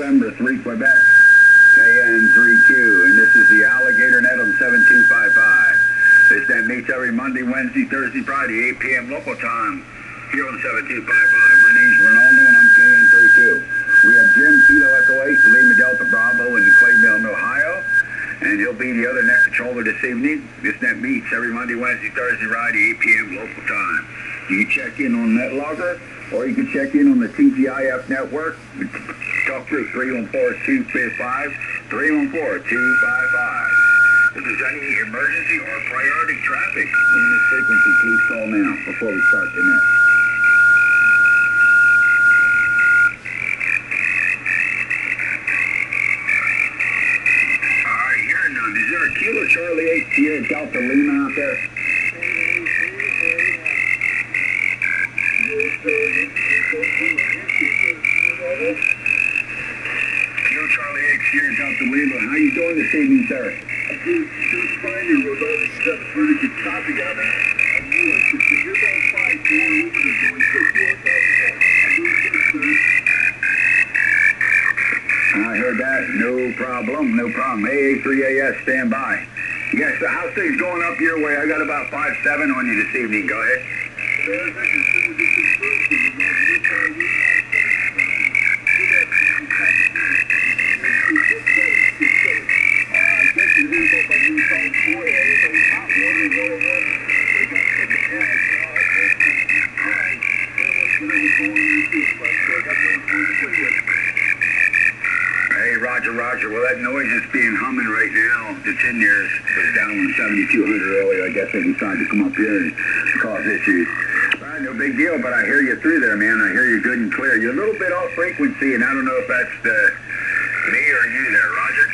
November 3 Quebec, KN3Q, and this is the Alligator Net on 7255. This net meets every Monday, Wednesday, Thursday, Friday, 8 p.m. local time here on 7255. My name's Ronaldo and I'm KN3Q. We have Jim, Kilo Echo 8, Lima Delta Bravo in Clay Milton, Ohio, and he'll be the other net controller this evening. This net meets every Monday, Wednesday, Thursday, Friday, 8 p.m. local time. You can check in on NetLogger, or you can check in on the TGIF network. Talk to 314-255, 314-255. If there's any emergency or priority traffic in this frequency, please call now before we start the net. All right, here now. Is there a Kilo Charlie 8 Sierra Delta Lima out there? Kilo Charlie 8 Sierra Delta Lima. How you doing this evening, sir? I'm doing just fine here with all these steps pretty good copy together. I'm new. If you're going to fight more over the joint, I heard that. No problem. No problem. AA3AS, stand by. Yes, so how's things going up your way? I got about 5-7 on you this evening. Go ahead. Hey, Roger, Roger. Well, that noise is being humming right now. It's in there. It's down on 7200 earlier. I guess they decided to come up here and cause issues. All right, no big deal, but I hear you through there, man. I hear you good and clear. You're a little bit off frequency, and I don't know if that's me or you there, Roger.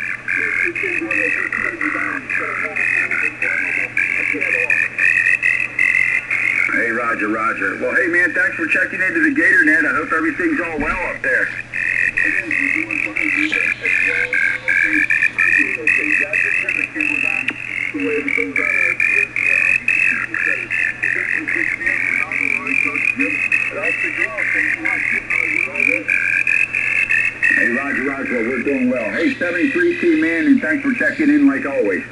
Hey, Roger, Roger. Well, hey, man, thanks for checking into the Gator Net. I hope everything's all well up there. Hey, Roger, Roger. Well, we're doing well. Hey, 73T, man, and thanks for checking in like always.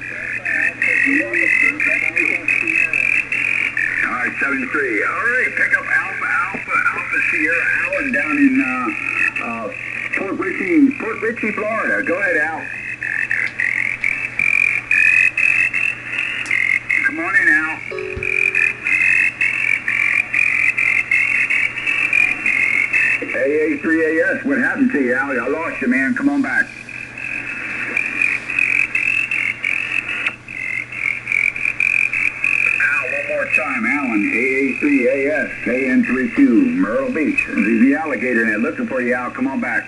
All right, 73. All right, pick up Alpha Sierra Allen down in Port Richey, Florida. Go ahead, Al. Come on in, Al. AA3AS, what happened to you, Al? I lost you, man. Come on back. One more time, Alan, AA3AS, KN3Q, Myrtle Beach. This is the Alligator Net. Looking for you, Al. Come on back.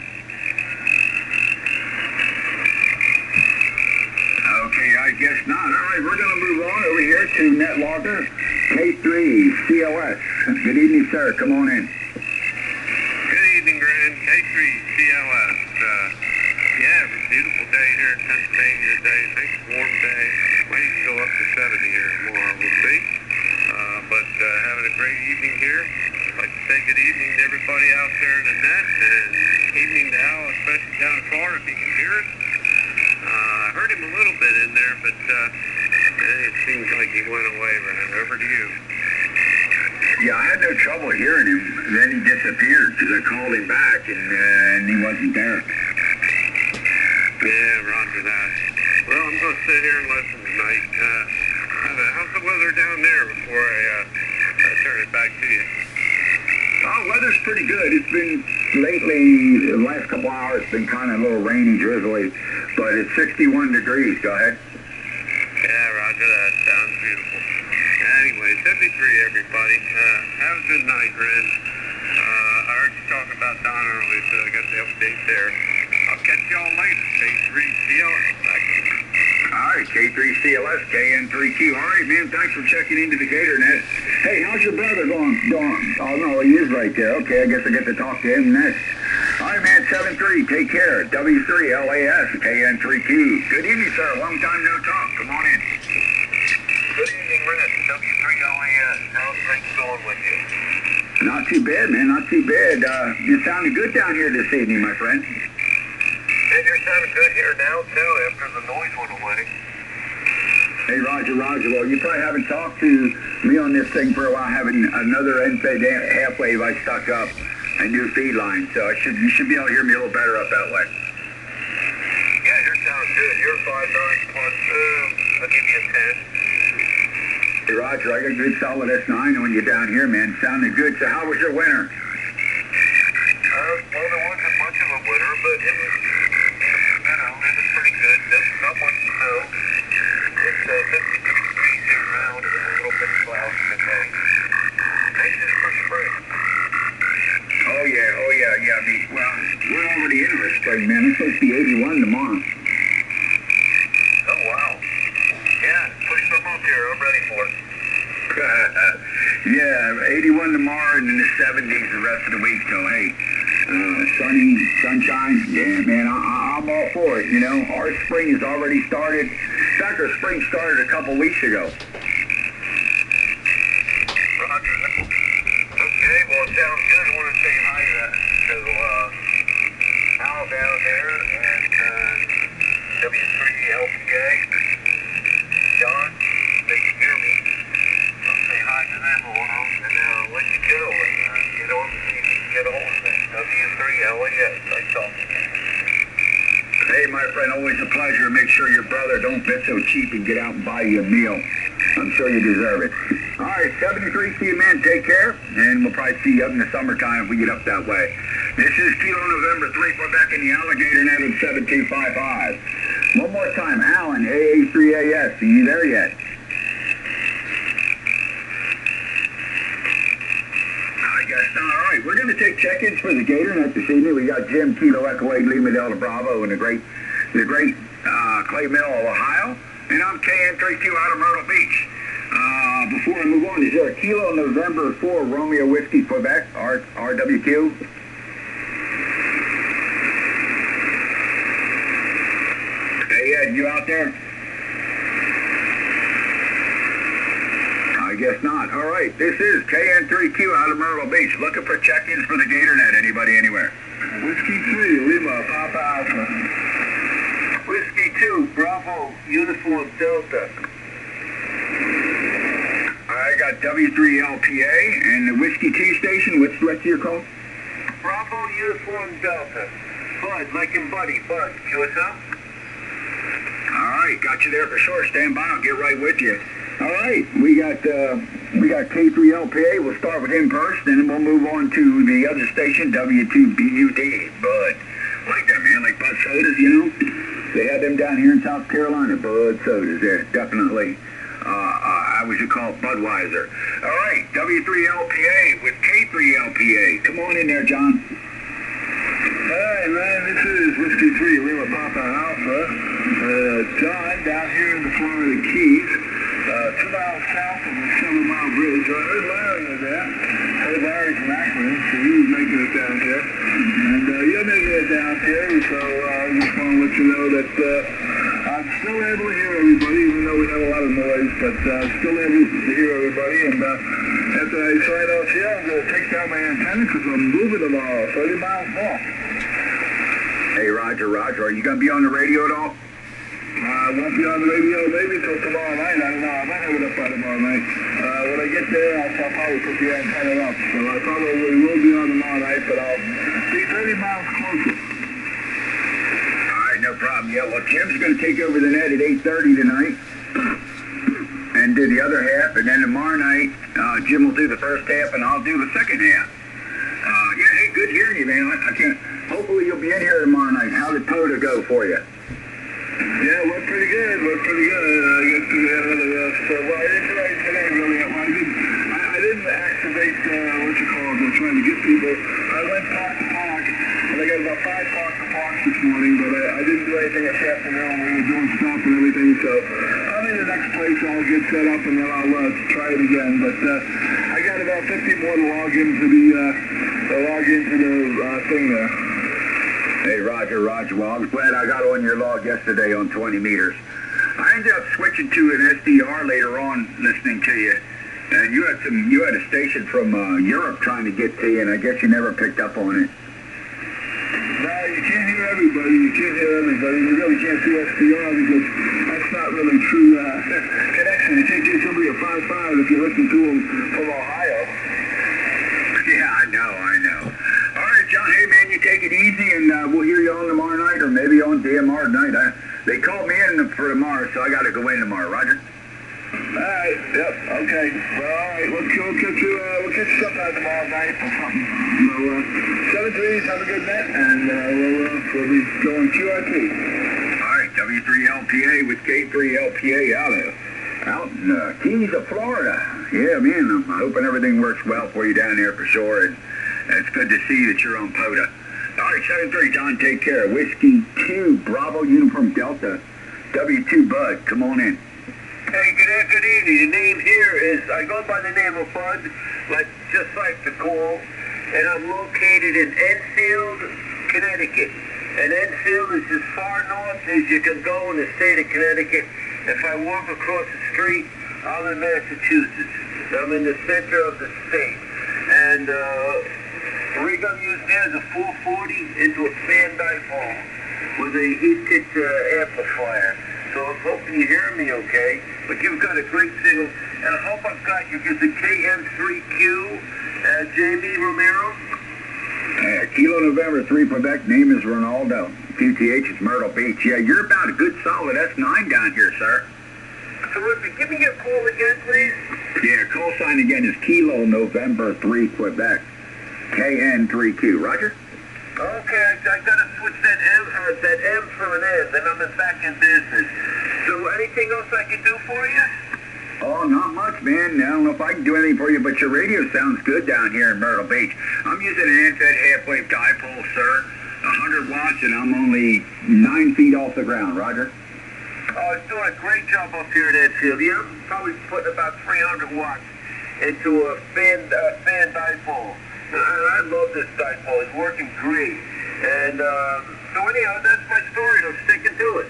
Okay, I guess not. All right, we're going to move on over here to NetLogger, K3COS. Good evening, sir. Come on in. Good evening, Grand. K3COS. Yeah, it's a beautiful day here in Pennsylvania today. Nice warm day. Might even go up to 70 here tomorrow. We'll see. But having a great evening here. I'd like to say good evening to everybody out there in the net, and evening to Al, especially down in Florida, if he can hear us. I heard him a little bit in there, but it seems like he went away, Ren. Over to you. Yeah, I had no trouble hearing him. Then he disappeared because I called him back, and he wasn't there. Yeah, roger that. Well, I'm going to sit here and listen tonight. How's the weather down there before I turn it back to you? Oh, weather's pretty good. It's been lately, the last couple hours, it's been kind of a little rainy, drizzly, but it's 61 degrees. Go ahead. Yeah, roger that. Sounds beautiful. Anyway, 73, everybody. Have a good night, Ren. I heard you talk about Don earlier, so I got the update there. I'll catch y'all later. K3CLS. All right, K3CLS, KN3Q. All right, man, thanks for checking into the Gator Net. Hey, how's your brother going? Oh, no, he is right there. Okay, I guess I get to talk to him next. All right, man, 7-3, take care. W3LAS, KN3Q. Good evening, sir. Long time no talk. Come on in. Good evening, Ren. W3LAS. How's things going with you? Not too bad, man. Not too bad. You're sounding good down here this evening, my friend. And you're sounding good here now, too, after the noise went away. Hey, Roger. Well, you probably haven't talked to me on this thing for a while, having another end-fed half wave I stuck up, a new feed line, so you should be able to hear me a little better up that way. Yeah, you're sounding good. You're 5.9 plus, I'll give you a 10. Hey, Roger, I got a good solid S9 on you down here, man. Sounding good. So how was your winter? Well, there wasn't much of a winter, but it was, it was pretty good. There's not much snow. It's 56 degrees year round and a little bit of clouds in the day. Nice is for spring. Oh, yeah. I mean, well, we're already into the spring, man. It's supposed to be 81 tomorrow. Oh, wow. Yeah, push some up here. I'm ready for it. Yeah, 81 tomorrow and in the 70s the rest of the week. So, hey, sunny, sunshine. Yeah, man, I'm all for it, you know. Our spring has already started. In fact, our spring started a couple weeks ago. Roger. Okay, well, it sounds good. I want to say hi to Al down there and W3LPA. John, they can hear me. I'll say hi to them a while and let you go and get on and see if you can get a hold of them. W3LAS, I talk to you. Hey, my friend, always a pleasure. Make sure your brother don't bid so cheap and get out and buy you a meal. I'm sure you deserve it. All right, 73, see you, man. Take care, and we'll probably see you up in the summertime if we get up that way. This is Kilo November 3 Quebec in the Alligator net of 7255. One more time, Alan, AA3AS. Are you there yet? I guess not. All right, we're going to take check-ins for the Gator net this evening. We got Jim, Kilo Echo 8, Lima Delta Bravo, and the great Clay Mill of Ohio. And I'm KN32 out of Myrtle Beach. Before I move on, is there a Kilo November 4 Romeo Whiskey Quebec, RWQ? Hey, Ed, you out there? I guess not. All right, this is KN3Q out of Myrtle Beach. Looking for check-ins for the GatorNet. Anybody anywhere? Whiskey 3, Lima, Papa Alpha. Whiskey 2, Bravo, Uniform Delta. I got W3LPA and the Whiskey 2 station. What's the rest of your call? Bravo, Uniform Delta. Bud, like in Buddy. Bud, QSL? All right, got you there for sure. Stand by. I'll get right with you. All right, we got K3LPA. We'll start with him first, and then we'll move on to the other station, W2BUD. Bud, like that, man, like Bud sodas, you know. They have them down here in South Carolina. Bud sodas, they're definitely. I would call it Budweiser. All right, W3LPA with K3LPA. Come on in there, John. Hey, man, this is Whiskey 3, Lima, Papa Alpha. John, down here in the Florida Keys, 2 miles south of the 7-mile bridge. I heard Larry was there. Heard Larry from Akron, so he was making it down here. And you're making it down here, so I just want to let you know that I'm still able to hear everybody, even though we have a lot of noise, but still able to hear everybody. And after I sign off here, I'm going to take down my antenna because I'm moving tomorrow, 30 miles more. Hey, Roger, are you going to be on the radio at all? I won't be on the radio maybe until tomorrow night. I don't know. I might have it up by tomorrow night. When I get there, I'll probably put the antenna up. So I probably will be on tomorrow night, but I'll be 30 miles closer. All right, no problem. Yeah, well, Jim's going to take over the net at 8:30 tonight and do the other half. And then tomorrow night, Jim will do the first half, and I'll do the second half. Yeah, hey, good hearing you, man. I can't. Hopefully you'll be in here tomorrow night. How did Toda go for you? Yeah, we're pretty good. I guess we had another well, I didn't do it today, really. I didn't activate, trying to get people. I went park to park, and I got about 5 park to parks this morning, but I didn't do anything this afternoon. We were doing stuff and everything, so I'm in the next place. I'll get set up, and then I'll try it again. But I got about 50 more to log into the thing there. Hey, Roger. Well, I was glad I got on your log yesterday on 20 meters. I ended up switching to an SDR later on listening to you. And you had a station from Europe trying to get to you, and I guess you never picked up on it. No, you can't hear everybody. You can't hear everybody. You really can't see SPR because that's not really true connection. You can't get somebody at 5.5 if you listen to them from Ohio. Yeah, I know. All right, John. Hey, man, you take it easy, and we'll hear you on tomorrow night, or maybe on DMR tonight. They called me in for tomorrow, so I got to go in tomorrow. Roger. All right. Yep. Okay. Well, all right. We'll catch you sometime tomorrow night or something. So, 7-3s. Have a good night, and we'll be going QRP. All right. W3LPA with K3LPA out in Keys of Florida. Yeah, man. I'm hoping everything works well for you down there for sure, and it's good to see that you're on POTA. All right, 7-3, John. Take care. Whiskey 2, Bravo Uniform Delta, W2 Bud. Come on in. Hey, good evening. The name here is, I go by the name of Bud, just like the call, and I'm located in Enfield, Connecticut. And Enfield is as far north as you can go in the state of Connecticut. If I walk across the street, I'm in Massachusetts. I'm in the center of the state. And the rig I'm using there is a 440 into a fan dipole with a heat kit amplifier. So I'm hoping you hear me okay. But you've got a great signal. And I hope I've got you. It's a KM3Q, JB Romero. Kilo November 3 Quebec, name is Ronaldo. QTH is Myrtle Beach. Yeah, you're about a good solid S9 down here, sir. Terrific. Give me your call again, please. Yeah, call sign again is Kilo November 3 Quebec. KN3Q. Roger? Okay, I got to switch that M for an N, then I'm back in business. So anything else I can do for you? Oh, not much, man. I don't know if I can do anything for you, but your radio sounds good down here in Myrtle Beach. I'm using an end-fed half-wave dipole, sir. 100 watts, and I'm only 9 feet off the ground. Roger? Oh, it's doing a great job up here in Enfield. Yeah, I'm probably putting about 300 watts into a fan dipole. I love this dipole. It's working great. And so anyhow, that's my story. I'm sticking to it.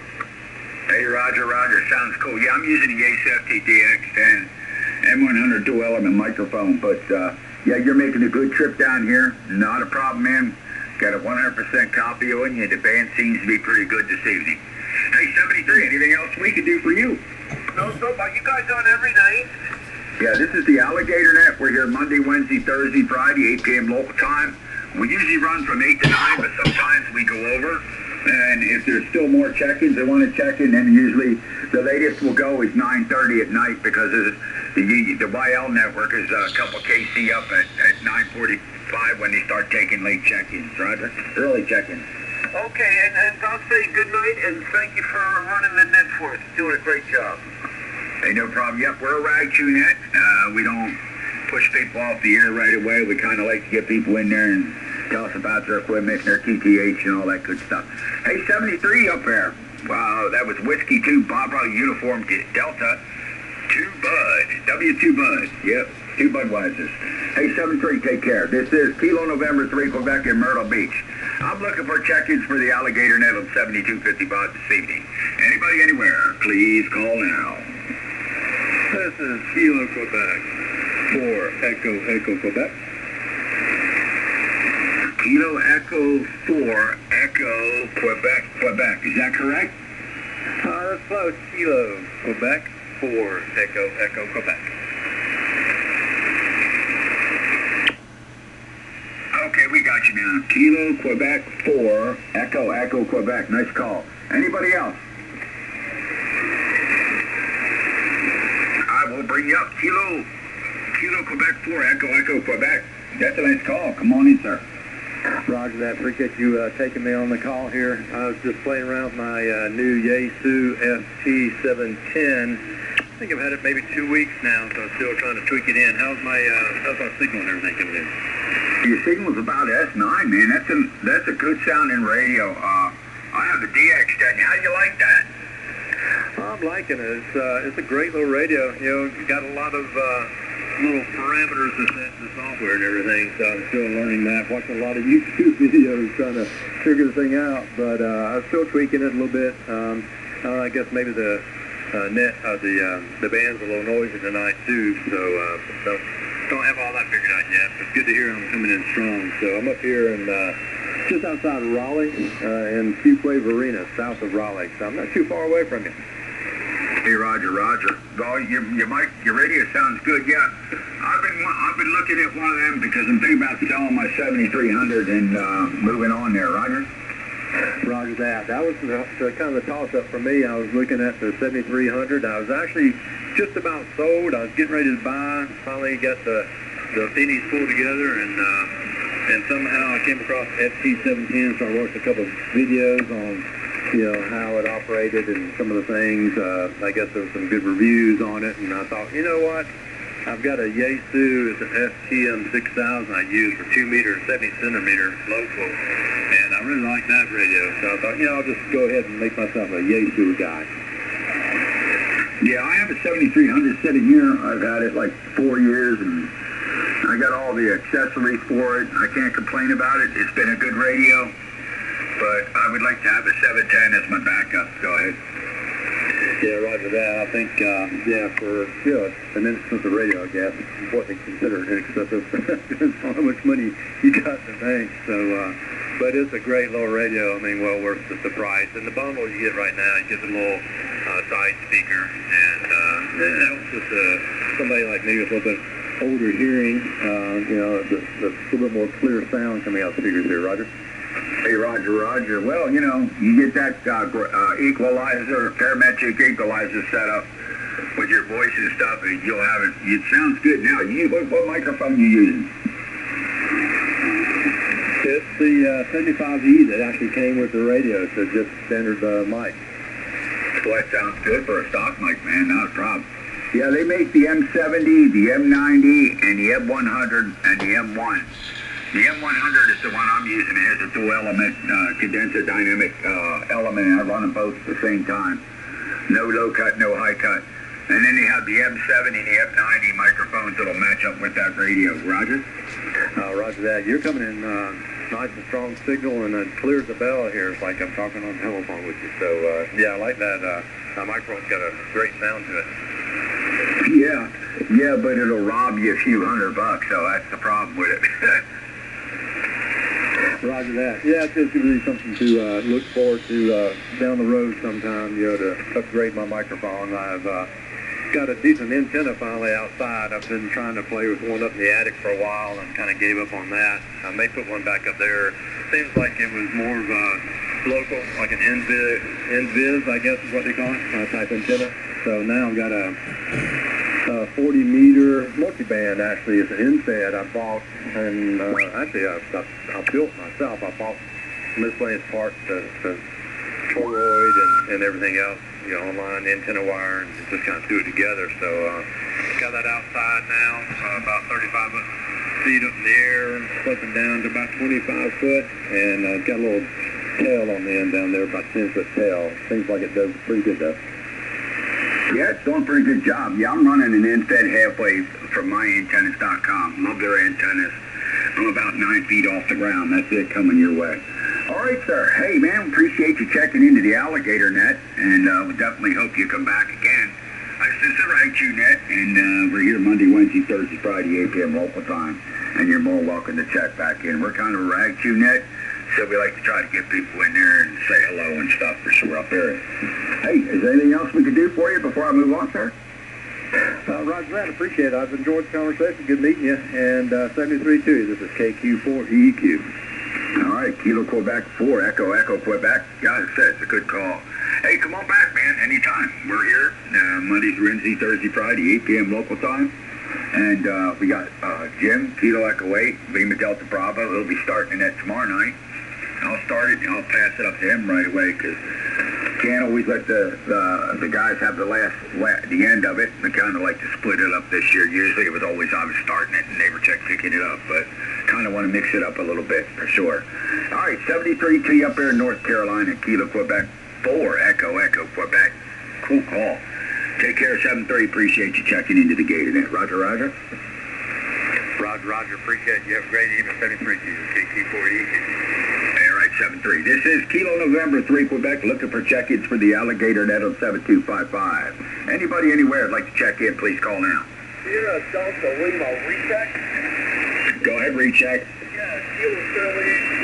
Hey, Roger. Sounds cool. Yeah, I'm using the Ace FTDX10 M100 dual element microphone. But, yeah, you're making a good trip down here. Not a problem, man. Got a 100% copy on you. The band seems to be pretty good this evening. Hey, 73, anything else we can do for you? No, are you guys on every night? Yeah, this is the Alligator Net. We're here Monday, Wednesday, Thursday, Friday, 8 p.m. local time. We usually run from 8 to 9, but sometimes we go over. And if there's still more check-ins they want to check in, then usually the latest we'll go is 9:30 at night because the YL network is a couple KC up at 9:45 when they start taking late check-ins, Roger. Early check-ins. Okay, and I'll say good night and thank you for running the net for us. Doing a great job. Hey, no problem. Yep, we're a rag chew net. We don't push people off the air right away. We kind of like to get people in there and tell us about their equipment, their TTH, and all that good stuff. Hey, 73 up there. Wow, that was Whiskey 2, Bravo Uniform Delta, 2 Bud, W2 Bud. Yep, 2 Budweisers. Hey, 73, take care. This is Kilo November 3, Quebec in Myrtle Beach. I'm looking for check-ins for the Alligator Net on 7255 this evening. Anybody anywhere, please call now. This is Kilo Quebec for Echo Quebec. Kilo Echo 4 Echo Quebec. Is that correct? That's close. Kilo Quebec for Echo Quebec. Okay, we got you now. Kilo Quebec 4 Echo Quebec. Nice call. Anybody else? I will bring you up. Kilo Quebec 4 Echo Quebec. That's a nice call. Come on in, sir. Roger that. Appreciate you taking me on the call here. I was just playing around with my new Yaesu FT710. I think I've had it maybe 2 weeks now, so I'm still trying to tweak it in. How's my signal and everything coming in? Your signal's about S9, man. That's a good sounding radio. I have the DX10. How do you like that? I'm liking it. It's a great little radio. You know, it's got a lot of little parameters to set the software and everything, so I'm still learning that. Watching a lot of YouTube videos trying to figure the thing out, but I'm still tweaking it a little bit. I guess maybe the band's a little noisy tonight too, so don't have all that figured out yet. But it's good to hear them coming in strong. So I'm up here in just outside of Raleigh, in Fuquay Arena, south of Raleigh. So I'm not too far away from you. Hey, Roger. Well, your radio sounds good. Yeah, I've been looking at one of them because I'm thinking about selling my 7300 and moving on there, Roger. Roger that. That was the kind of the toss-up for me. I was looking at the 7300. I was actually just about sold. I was getting ready to buy. Finally got the pennies pulled together, and somehow I came across FT710. So I watched a couple of videos on, how it operated and some of the things. I guess there were some good reviews on it, and I thought, you know what? I've got a Yaesu. It's an FTM 6000 I use for 2 meter, 70 centimeter local, and I really like that radio. So I thought, I'll just go ahead and make myself a Yaesu guy. Yeah, I have a 7300 sitting here. I've had it like 4 years, and I got all the accessories for it. I can't complain about it. It's been a good radio, but I would like to have a 710 as my backup. Go ahead. Yeah, roger that. I think, for an inexpensive radio, I guess, it's what they consider inexpensive. Depends on how much money you got in the bank. So, but it's a great little radio. I mean, well worth the price. And the bundle you get right now, you get the little side speaker, and it helps with somebody like me with a little bit older hearing. The little bit more clear sound coming out the speakers here, Roger. Hey, Roger. Well, you get that equalizer, parametric equalizer set up with your voice and stuff, and you'll have it. It sounds good now. What microphone you using? It's the 75E that actually came with the radio. It's just standard mic. Well, that sounds good for a stock mic, man. Not a problem. Yeah, they make the M70, the M90, and the M100, and the M1. The M100 is the one I'm using. It has a dual-element condenser dynamic element, and I run them both at the same time. No low cut, no high cut. And then you have the M70 and the M90 microphones that'll match up with that radio. Roger? Roger that. You're coming in nice and strong signal, and it clears the bell here. It's like I'm talking on the telephone with you. So, I like that. That microphone's got a great sound to it. Yeah, but it'll rob you a few $100, so that's the problem with it. Roger that. Yeah, it's just really something to look forward to down the road sometime, to upgrade my microphone. I've got a decent antenna finally outside. I've been trying to play with one up in the attic for a while and kind of gave up on that. I may put one back up there. Seems like it was more of a local, like an NVIS, I guess is what they call it, type antenna. So now I've got a 40-meter multiband, actually. It's an inset I bought, and actually I built myself. I bought miscellaneous parts, the toroid and everything else, online antenna wire, and just kind of threw it together. So got that outside now, about 35 feet up in the air, sloping down to about 25 foot, and got a little tail on the end down there, about 10-foot tail. Seems like it does pretty good though. Yeah, it's doing a pretty good job. Yeah, I'm running an infed halfway from myantennas.com. Love their antennas. I'm about 9 feet off the ground. That's it coming your way. All right, sir. Hey, man, appreciate you checking into the Alligator Net, and we definitely hope you come back again. This is Rag2 Net, and we're here Monday, Wednesday, Thursday, Friday, 8 p.m. local time, and you're more welcome to check back in. We're kind of a Rag2 Net, so we like to try to get people in there and say hello and stuff for sure up there. Hey, is there anything else we could do for you before I move on, sir? Roger that. Appreciate it. I've enjoyed the conversation. Good meeting you. And 73-2, this is KQ4EQ. All right, Kilo Quebec 4, Echo Quebec. God, I said it's a good call. Hey, come on back, man, anytime. We're here Monday, Wednesday, Thursday, Friday, 8 p.m. local time. And we got Jim, Kilo Echo 8, Lima Delta Bravo. He'll be starting that tomorrow night. I'll start it, and I'll pass it up to him right away, because can't always let the guys have the end of it. We kind of like to split it up this year. Usually it was always I was starting it and they were picking it up, but kind of want to mix it up a little bit for sure. All right, 73T up there in North Carolina, Kilo Quebec 4, Echo Quebec. Cool call. Take care, 73. Appreciate you checking into the Gator Net. Roger. Roger. Appreciate you. Have a great evening, 73. KQ4E. All right, 73. This is Kilo November 3 Quebec, looking for check-ins for the Alligator Net on 7255. Anybody anywhere would like to check in, please call now. Delta Lima recheck. Go ahead, recheck. Yeah, Kilo Sterling.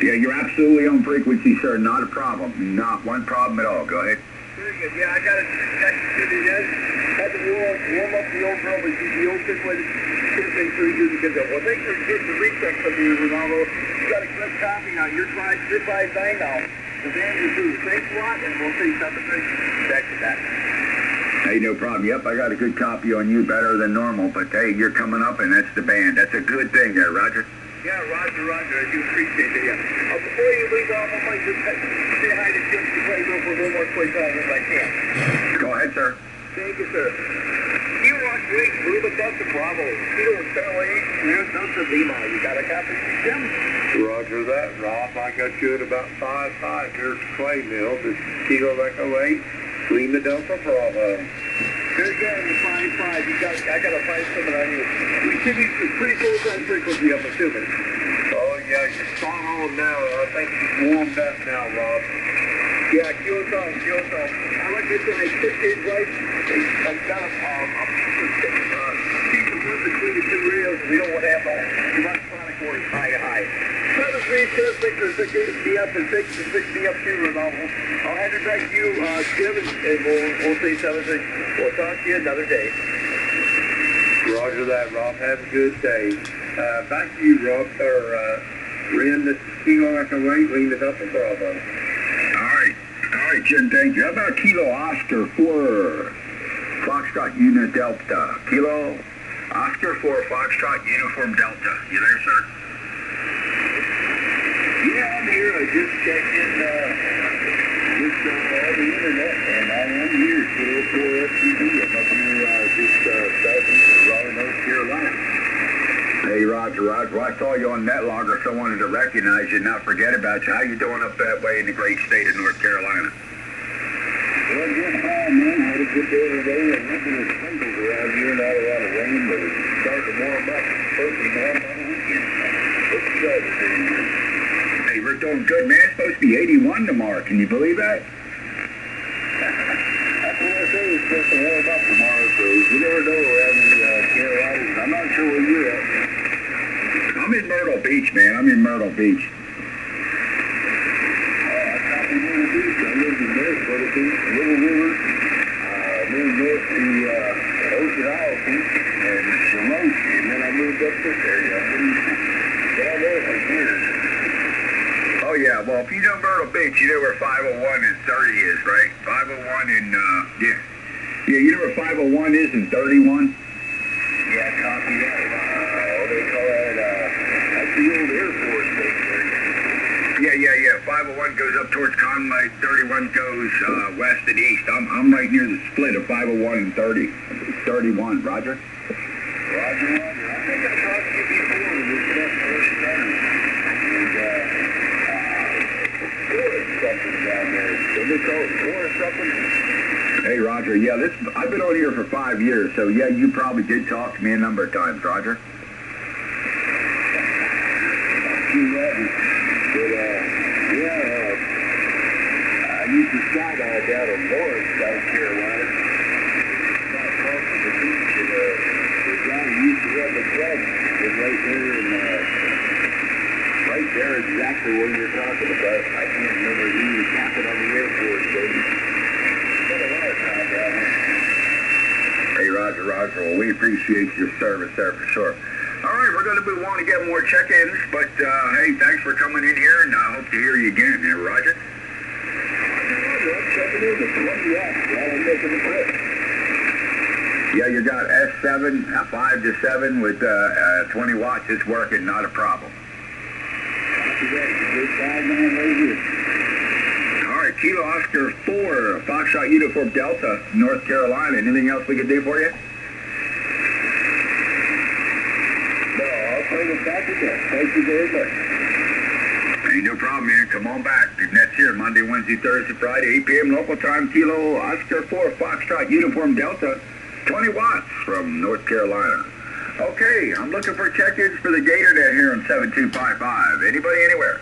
Yeah, you're absolutely on frequency, sir. Not a problem. Not one problem at all. Go ahead. Very good. Yeah, I got it connected to the end. Had to warm up the old probe and keep the old situated. Should have been pretty good because well, thanks for getting the recheck from you, Ronaldo. You got a good copy now. Your side bang now. The band is through. Thanks a lot, and we'll see something back to that. Hey, no problem. Yep, I got a good copy on you, better than normal. But hey, you're coming up, and that's the band. That's a good thing there, Roger. Yeah, Roger. I do appreciate it. Yeah. Before you leave off, I might just say hi to Jim to play for a little more quick time if I can. Go ahead, sir. Thank you, sir. You rock great. Move it up to Bravo. Kilo 708. There's Delta Lima. You got a copy, Jim? Roger that, Rob. I got you at about 5-5. Here's Clay Mill. This Kilo Echo 8. Lima Delta Bravo. There's that in the 5-5. I got to find something on you. We should be pretty close on frequency, I'm assuming. Oh, yeah, you're spot on now. I think he's warmed up now, Rob. Yeah, Kilo song. I like this one. I took his right. I've got a piece of wood between the two rails. We don't want to have electronic words high to high. 7-3-6 be up and 6 and 6 be up too, Ronaldo. I'll hand it back to you, Jim, and we'll say 7-6. We'll talk to you another day. Roger that, Rob. Have a good day. Back to you, Rob. Ren, this is Kilo Echo 8, Lima Delta Bravo. All right, Jim, thank you. How about Kilo Oscar 4 Foxtrot Unit Delta? Kilo Oscar 4 Foxtrot Uniform Delta. You there, sir? Yeah, I'm here. I just checked in the internet, and I am here. Kilo 4 FTV. I'm up here just southeast of Raleigh, North Carolina. Hey, Roger. Well, I saw you on NetLogger, so I wanted to recognize you and not forget about you. How you doing up that way in the great state of North Carolina? Well, just fine, man. Had a good day today. A little bit of sprinkles around here. Not a lot of rain, but it's starting to warm up. Supposed to warm up on the weekend. What's the weather doing here? Hey, we're doing good, man. It's supposed to be 81 tomorrow. Can you believe that? That's what I say. It's supposed to warm up tomorrow, so you never know around the Carolinas. I'm not sure where you're at. I'm in Myrtle Beach, man. I'm in Myrtle Beach. I copy Myrtle Beach. I lived in Myrtle Beach, Little River. Moved north to Ocean Isle Beach and Remote, and then I moved up this area. I've been down there for years. Oh, yeah. Well, if you know Myrtle Beach, you know where 501 and 30 is, right? 501 and, yeah. Yeah, you know where 501 is and 31? Yeah, copy that. What do they call that? That's the old Air Force base there. Yeah. 501 goes up towards Conway, 31 goes west and east. I'm right near the split of 501 and 31. Roger? Roger. I think I talked to you before when we put up first time. And, forest something down there. What do they call it? Forest something? Hey, Roger. Yeah, I've been on here for 5 years, so yeah, you probably did talk to me a number of times, Roger. I used to skydive down in Lawrence, South Carolina. Not far from the beach, and the guy who used to run the club was right there, and right there exactly what you're talking about. I can't remember. He was captain on the Air Force base. Spent a lot of time down there. Hey, Roger. Well, we appreciate your service there for sure. All right, we're going to move on to get more check-ins, but hey, thanks for coming in here, and I hope to hear you again there, Roger. Yeah, you got S7, 5 to 7 with 20 watts. It's working, not a problem. All right, Kilo Oscar 4, Foxtrot Uniform Delta, North Carolina. Anything else we can do for you? No, I'll play the back again. Thank you very much. Hey, no problem, man. Come on back. Next here, Monday, Wednesday, Thursday, Friday, 8 p.m. local time. Kilo Oscar 4, Foxtrot Uniform Delta, 20 watts from North Carolina. Okay, I'm looking for check-ins for the Gator down here on 7255. Anybody, anywhere?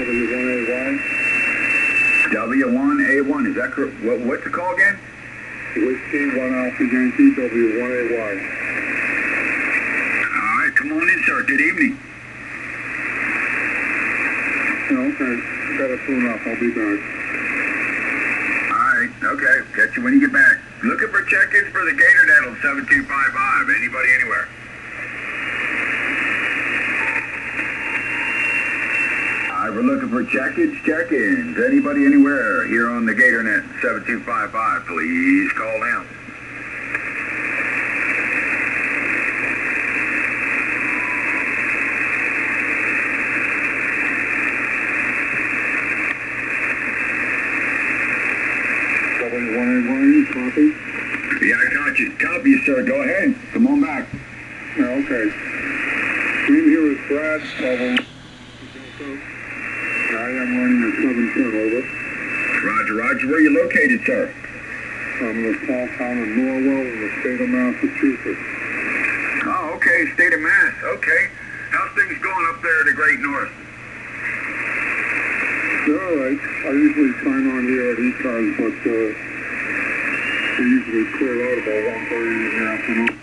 W1AY. W1A1, is that correct? What's the call again? Whiskey 1 Alpha Yankee W1AY. All right, come on in, sir. Good evening. Okay, gotta tune up. I'll be back. All right, okay. Catch you when you get back. Looking for check-ins for the Gator Net on 7255. Anybody, anywhere? All right, we're looking for check-ins. Anybody, anywhere here on the Gator Net 7255. Please call now. W1AY, copy? Yeah, I got you. Copy you, sir. Go ahead. Come on back. Yeah, okay. Name here is Brad. I am running a 710, over. Roger, roger. Where you located, sir? I'm in a small town of Norwell in the state of Massachusetts. Oh, okay. State of Mass. Okay. How's things going up there in the Great North? They're all right. I usually sign on here at E-Cars, but we usually clear out about 1:30 in the afternoon.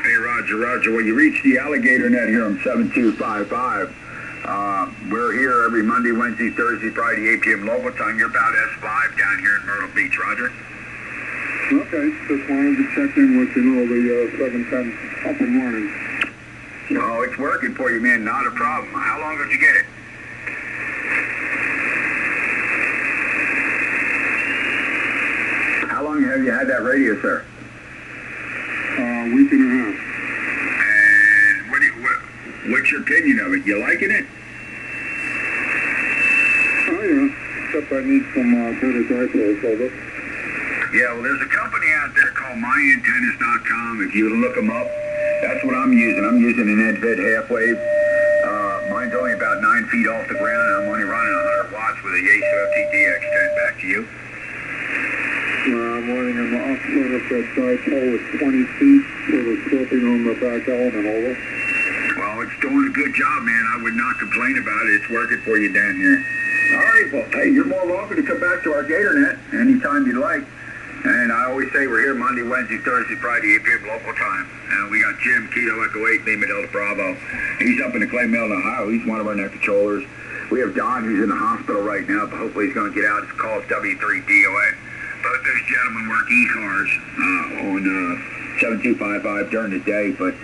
Hey, Roger, roger. Well, you reached the Alligator Net here on 7255. We're here every Monday, Wednesday, Thursday, Friday, 8 p.m. local time. You're about S5 down here in Myrtle Beach, Roger. Okay, just wanted to check in with, the 710 up and running. Oh, it's working for you, man. Not a problem. How long did you get it? How long have you had that radio, sir? Week and a half. And what's your opinion of it? You liking it? Oh, yeah. Except I need some better dipoles, over. Yeah, well, there's a company out there called MyAntennas.com. If you look them up, that's what I'm using. I'm using an EdVid half wave. Mine's only about 9 feet off the ground, and I'm only running 100 watts with a Yaesu FTDX10. Back to you. I'm running an offset of that dipole with 20 feet with a slipping on the back element, over. Well, it's doing a good job, man. I would not complain about it. It's working for you down here. All right, well, hey, you're more welcome to come back to our GatorNet anytime you'd like. And I always say we're here Monday, Wednesday, Thursday, Friday, 8 p.m. local time. And we got Jim, Kilo Echo 8, Lima Delta Bravo. He's up in the Clay Mill in Ohio. He's one of our net controllers. We have Don, who's in the hospital right now, but hopefully he's going to get out. His call is W3DON. Both those gentlemen work e-cars on 7255 during the day. But,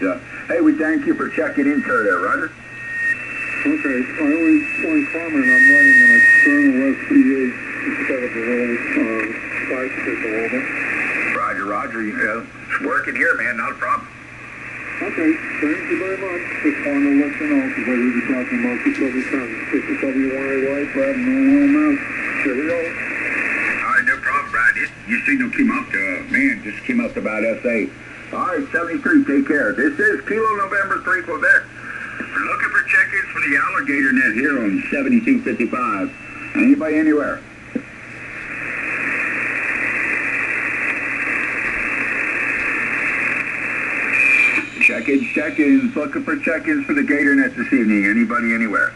hey, we thank you for checking in, sir, there, Roger. Okay, I only one comment. I'm running an external SPA instead of a little bicycle, over. Roger, roger. It's working here, man. Not a problem. Okay, thank you very much. Just wanted to let you know, because I heard you talking about the 710. This is W1AY, Brad, no mouth. Here we go. All right, no problem, Brad. Your signal came up to, just came up to about S8. All right, 73, take care. This is Kilo November 3 Quebec. We're looking for check-ins for the Alligator Net here on 7255. Anybody, anywhere? Check-ins. Looking for check-ins for the Gator Net this evening. Anybody, anywhere?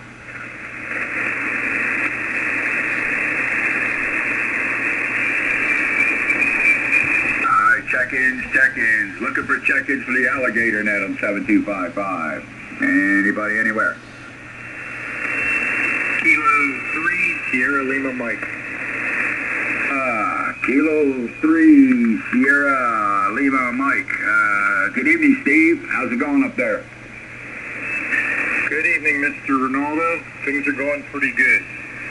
Check-ins. Looking for check-ins for the Alligator Net on 7255. Anybody, anywhere? Kilo 3, Sierra Lima Mike. Kilo 3, Sierra Lima Mike. Good evening, Steve. How's it going up there? Good evening, Mr. Ronaldo. Things are going pretty good.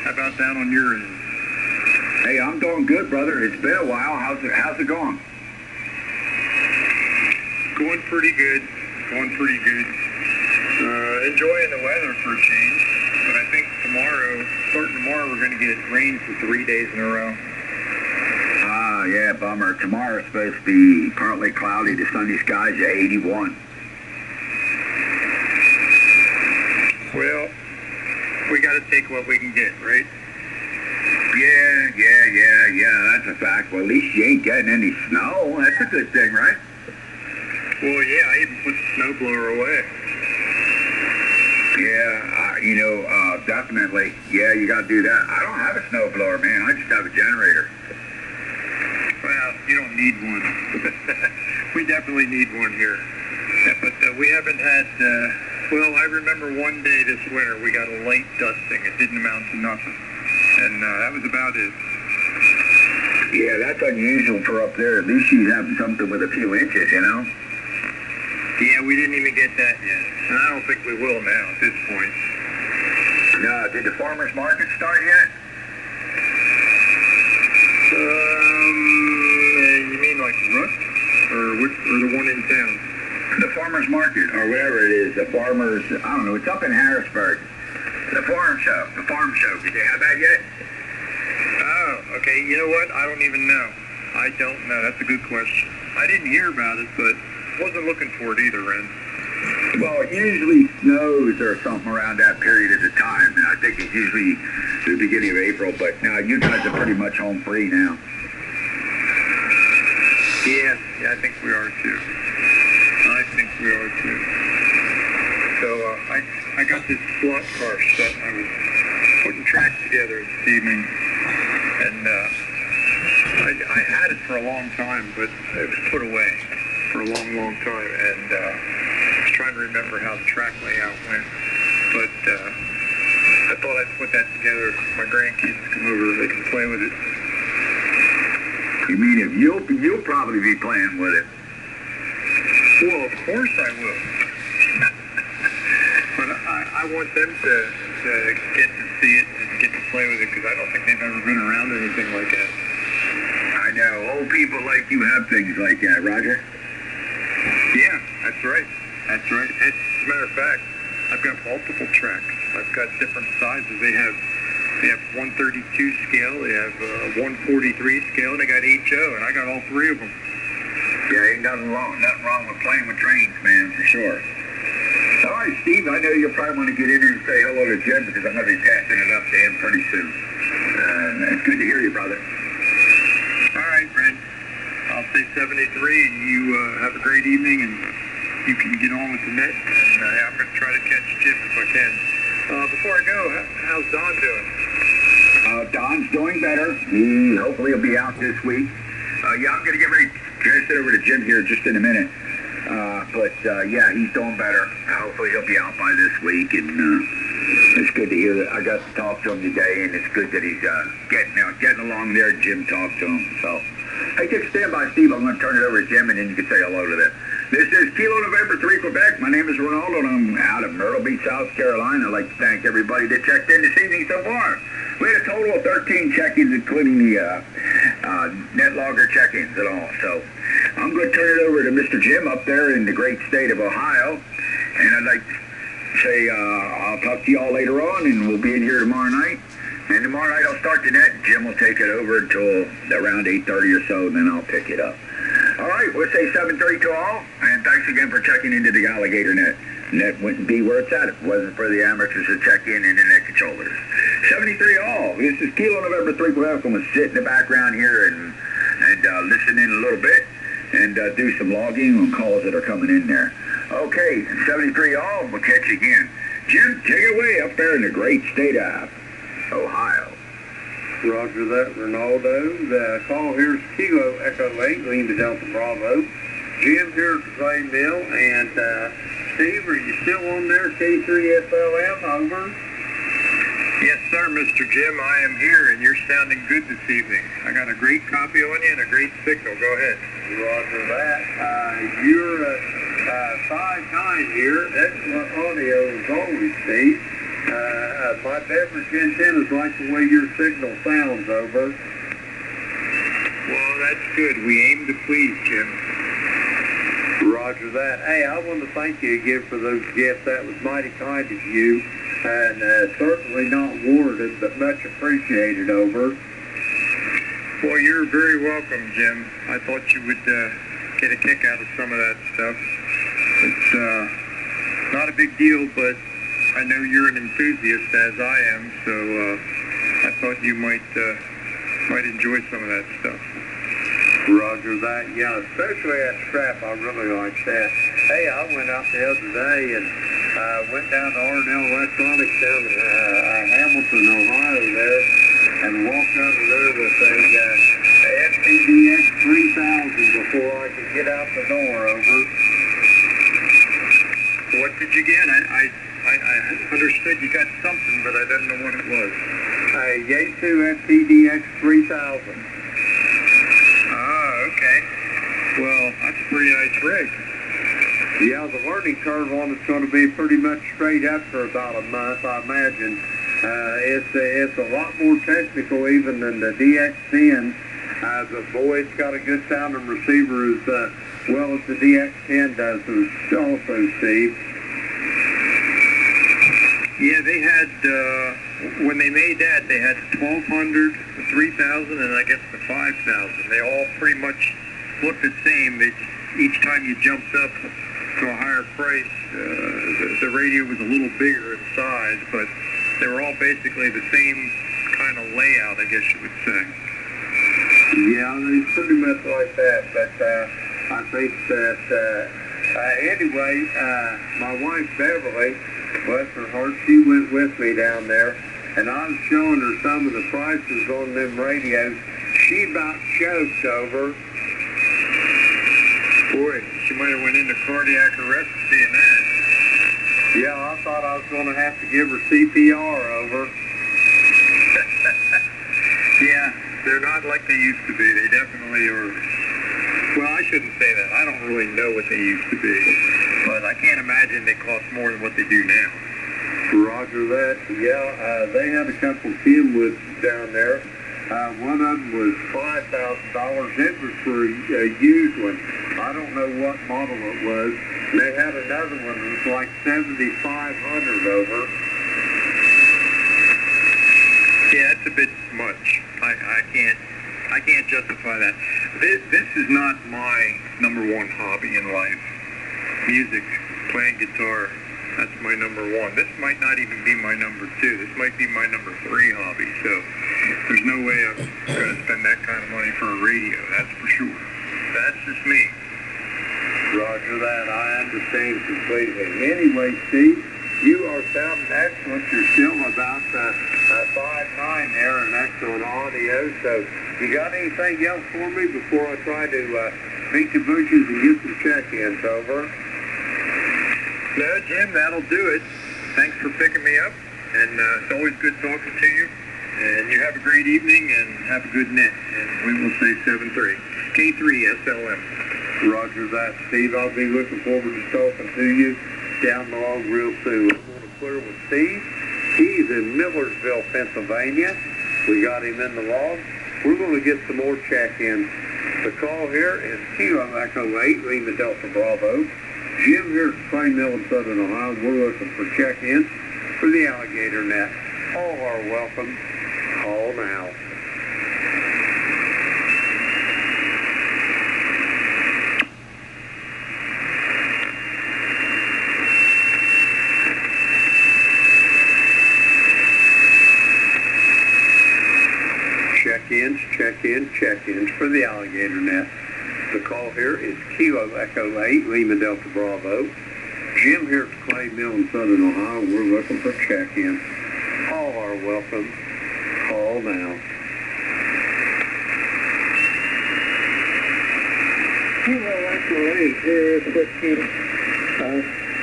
How about down on your end? Hey, I'm doing good, brother. It's been a while. How's it going? Going pretty good. Enjoying the weather for a change. But I think starting tomorrow, we're going to get rain for 3 days in a row. Yeah, bummer. Tomorrow's supposed to be partly cloudy to sunny skies at 81. Well, we got to take what we can get, right? Yeah, that's a fact. Well, at least you ain't getting any snow. That's a good thing, right? Well, yeah, I even put the snowblower away. Yeah, Definitely. Yeah, you got to do that. I don't have a snowblower, man. I just have a generator. Well, you don't need one. We definitely need one here. Yeah, but we haven't had, well, I remember one day this winter we got a light dusting. It didn't amount to nothing. And that was about it. Yeah, that's unusual for up there. At least you have something with a few inches, Yeah, we didn't even get that yet. And I don't think we will now at this point. No, did the farmer's market start yet? You mean like Rust? Or the one in town? The farmer's market, or whatever it is. The farmer's, I don't know, it's up in Harrisburg. The farm show. Did they have that yet? Oh, okay. You know what? I don't even know. I don't know. That's a good question. I didn't hear about it, but wasn't looking for it either, Ren. Well, it usually snows or something around that period of the time, and I think it's usually the beginning of April, but now you guys are pretty much home free now. Yeah, I think we are too. So I got this slot car set. I was putting tracks together this evening, and I had it for a long time, but it was put away for a long, long time, and I was trying to remember how the track layout went, but I thought I'd put that together. My grandkids come over, they can play with it. You mean if you'll probably be playing with it? Well, of course I will. But I want them to get to see it and get to play with it, because I don't think they've ever been around anything like that. I know. Old people like you have things like that, Roger. Yeah, that's right. As a matter of fact, I've got multiple tracks. I've got different sizes. They have 132 scale, they have 143 scale, and they got HO, and I got all three of them. Yeah, ain't nothing wrong with playing with trains, man, for sure. All right, Steve, I know you'll probably want to get in here and say hello to Jim, because I'm going to be passing it up to him pretty soon. It's good to hear you, brother. All right, Brent. I'll say 73, and you have a great evening, and you can get on with the net. And I'm going to try to catch Jim if I can. Before I go, how's Don doing? Don's doing better. Hopefully he'll be out this week. Yeah, I'm going to get ready to transfer over to Jim here just in a minute. Yeah, he's doing better. Hopefully he'll be out by this week, and it's good to hear that. I got to talk to him today, and it's good that he's getting along there. Jim talked to him. So, hey, take a stand by, Steve. I'm going to turn it over to Jim, and then you can say hello to them. This is Kilo November 3 Quebec. My name is Ronaldo, and I'm out of Myrtle Beach, South Carolina. I'd like to thank everybody that checked in this evening so far. We had a total of 13 check-ins, including the net logger check-ins and all. So I'm going to turn it over to Mr. Jim up there in the great state of Ohio. And I'd like to say I'll talk to you all later on, and we'll be in here tomorrow night. And tomorrow night I'll start the net, and Jim will take it over until around 8:30 or so, and then I'll pick it up. All right, we'll say 7:30 to all, and thanks again for checking into the Alligator net. Net wouldn't be where it's at if it wasn't for the amateurs that check in and the net controllers. 73 all. This is Kilo November 3 Quebec. I'm going to sit in the background here and listen in a little bit and do some logging on calls that are coming in there. Okay, 73 all. We'll catch you again. Jim, take it away up there in the great state of Ohio. Roger that, Ronaldo. The call here is Kilo Echo 8, Lima Delta Bravo. Jim here at the same mill, and Steve, are you still on there, K3FLM, over? Yes, sir, Mr. Jim, I am here, and you're sounding good this evening. I got a great copy on you and a great signal. Go ahead. Roger that. You're 5-9 here. Excellent audio as always, Steve. My beverage antennas like the way your signal sounds, over. Well, that's good. We aim to please, Jim. Roger that. Hey, I want to thank you again for those gifts. That was mighty kind of you, and certainly not warranted, but much appreciated, over. Well, you're very welcome, Jim. I thought you would get a kick out of some of that stuff. It's not a big deal, but I know you're an enthusiast, as I am, so I thought you might enjoy some of that stuff. Roger that. Yeah, especially that strap. I really like that. Hey, I went out the other day and Went down to R&L Electronics down in Hamilton, Ohio there, and walked out of there with a FPDX 3000 before I could get out the door, over. What did you get? I understood you got something, but I didn't know what it was. A Yaesu FPDX 3000. Ah, okay. Well, that's a pretty nice rig. Yeah, the learning curve on it's going to be pretty much straight up for about a month, I imagine. It's a lot more technical even than the DX10. But boy, it's got a good sounding receiver as well as the DX10 does also, Steve. Yeah, they had, when they made that, they had the 1200, the 3000, and I guess the 5000. They all pretty much looked the same. Each time you jumped up to a higher price, the radio was a little bigger in size, but they were all basically the same kind of layout, I guess you would say. Yeah, it's pretty much like that, but I think that, anyway, my wife Beverly, bless her heart, she went with me down there, and I was showing her some of the prices on them radios. She about choked over. Boy, she might have went into cardiac arrest seeing that. Yeah, I thought I was going to have to give her CPR, over. Yeah, they're not like they used to be. They definitely are. Well, I shouldn't say that. I don't really know what they used to be. But I can't imagine they cost more than what they do now. Roger that. Yeah, they had a couple of Kenwoods down there. One of them was $5,000. It was for a used one. I don't know what model it was. They had another one that was like $7,500, over. Yeah, that's a bit much. I can't justify that. This is not my number one hobby in life. Music, playing guitar, that's my number one. This might not even be my number two. This might be my number three hobby. So there's no way I'm going to spend that kind of money for a radio. That's for sure. That's just me. Roger that. I understand completely. Anyway, Steve, you are sounding excellent. You're still about 5'9" there and excellent audio. So you got anything else for me before I try to beat the bushes and get some check-ins, over? No, Jim, that'll do it. Thanks for picking me up, and it's always good talking to you. And you have a great evening, and have a good net. And we will say 7-3. K3 SLM. Roger that, Steve. I'll be looking forward to talking to you down the log real soon. I'm going to clear with Steve. He's in Millersville, Pennsylvania. We got him in the log. We're going to get some more check-ins. The call here is Kilo Echo 8, Lima Delta Bravo. Jim here at Clay Mill in Southern Ohio. We're looking for check-ins for the Alligator net. All are welcome. Call now. Check-ins for the Alligator net. The call here is Kilo Echo 8, Lima Delta Bravo. Jim here at Clay Mill in Southern Ohio. We're looking for check-in. All are welcome. Call now. Kilo Echo 8, here is Whiskey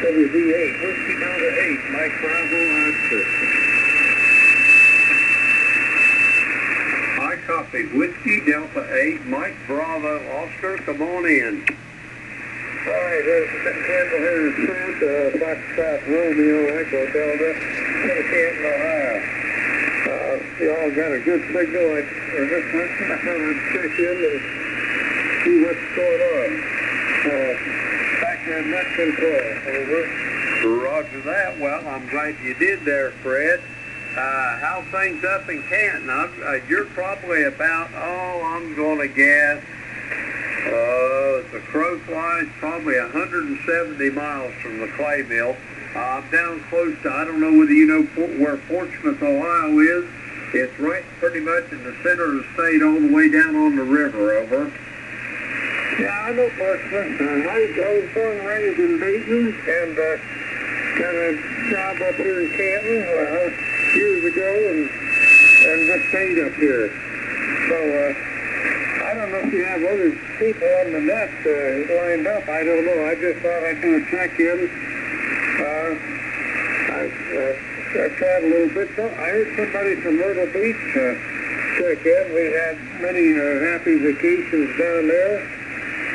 WV8, Whiskey Delta 8, Mike Bravo answer. Copy. Whiskey Delta 8, Mike Bravo Oscar, come on in. All right, there's Campbell here in Trent, Foxtrot Romeo Echo Delta, Canton, Ohio. Y'all got a good signal. I just want to check in and see what's going on. Back there in net control, over. Roger that. Well, I'm glad you did there, Fred. How things up in Canton? You're probably about, I'm going to guess, the crow flies, probably 170 miles from the clay mill. I'm down close to, I don't know whether you know where Portsmouth, Ohio is. It's right pretty much in the center of the state all the way down on the river, over. Yeah, I know Portsmouth. I was born and raised in Dayton, and got a job up here in Canton years ago and just stayed up here. So I don't know if you have other people on the net lined up. I don't know. I just thought I'd do a check-in. I tried a little bit. So I heard somebody from Myrtle Beach check in. We had many happy vacations down there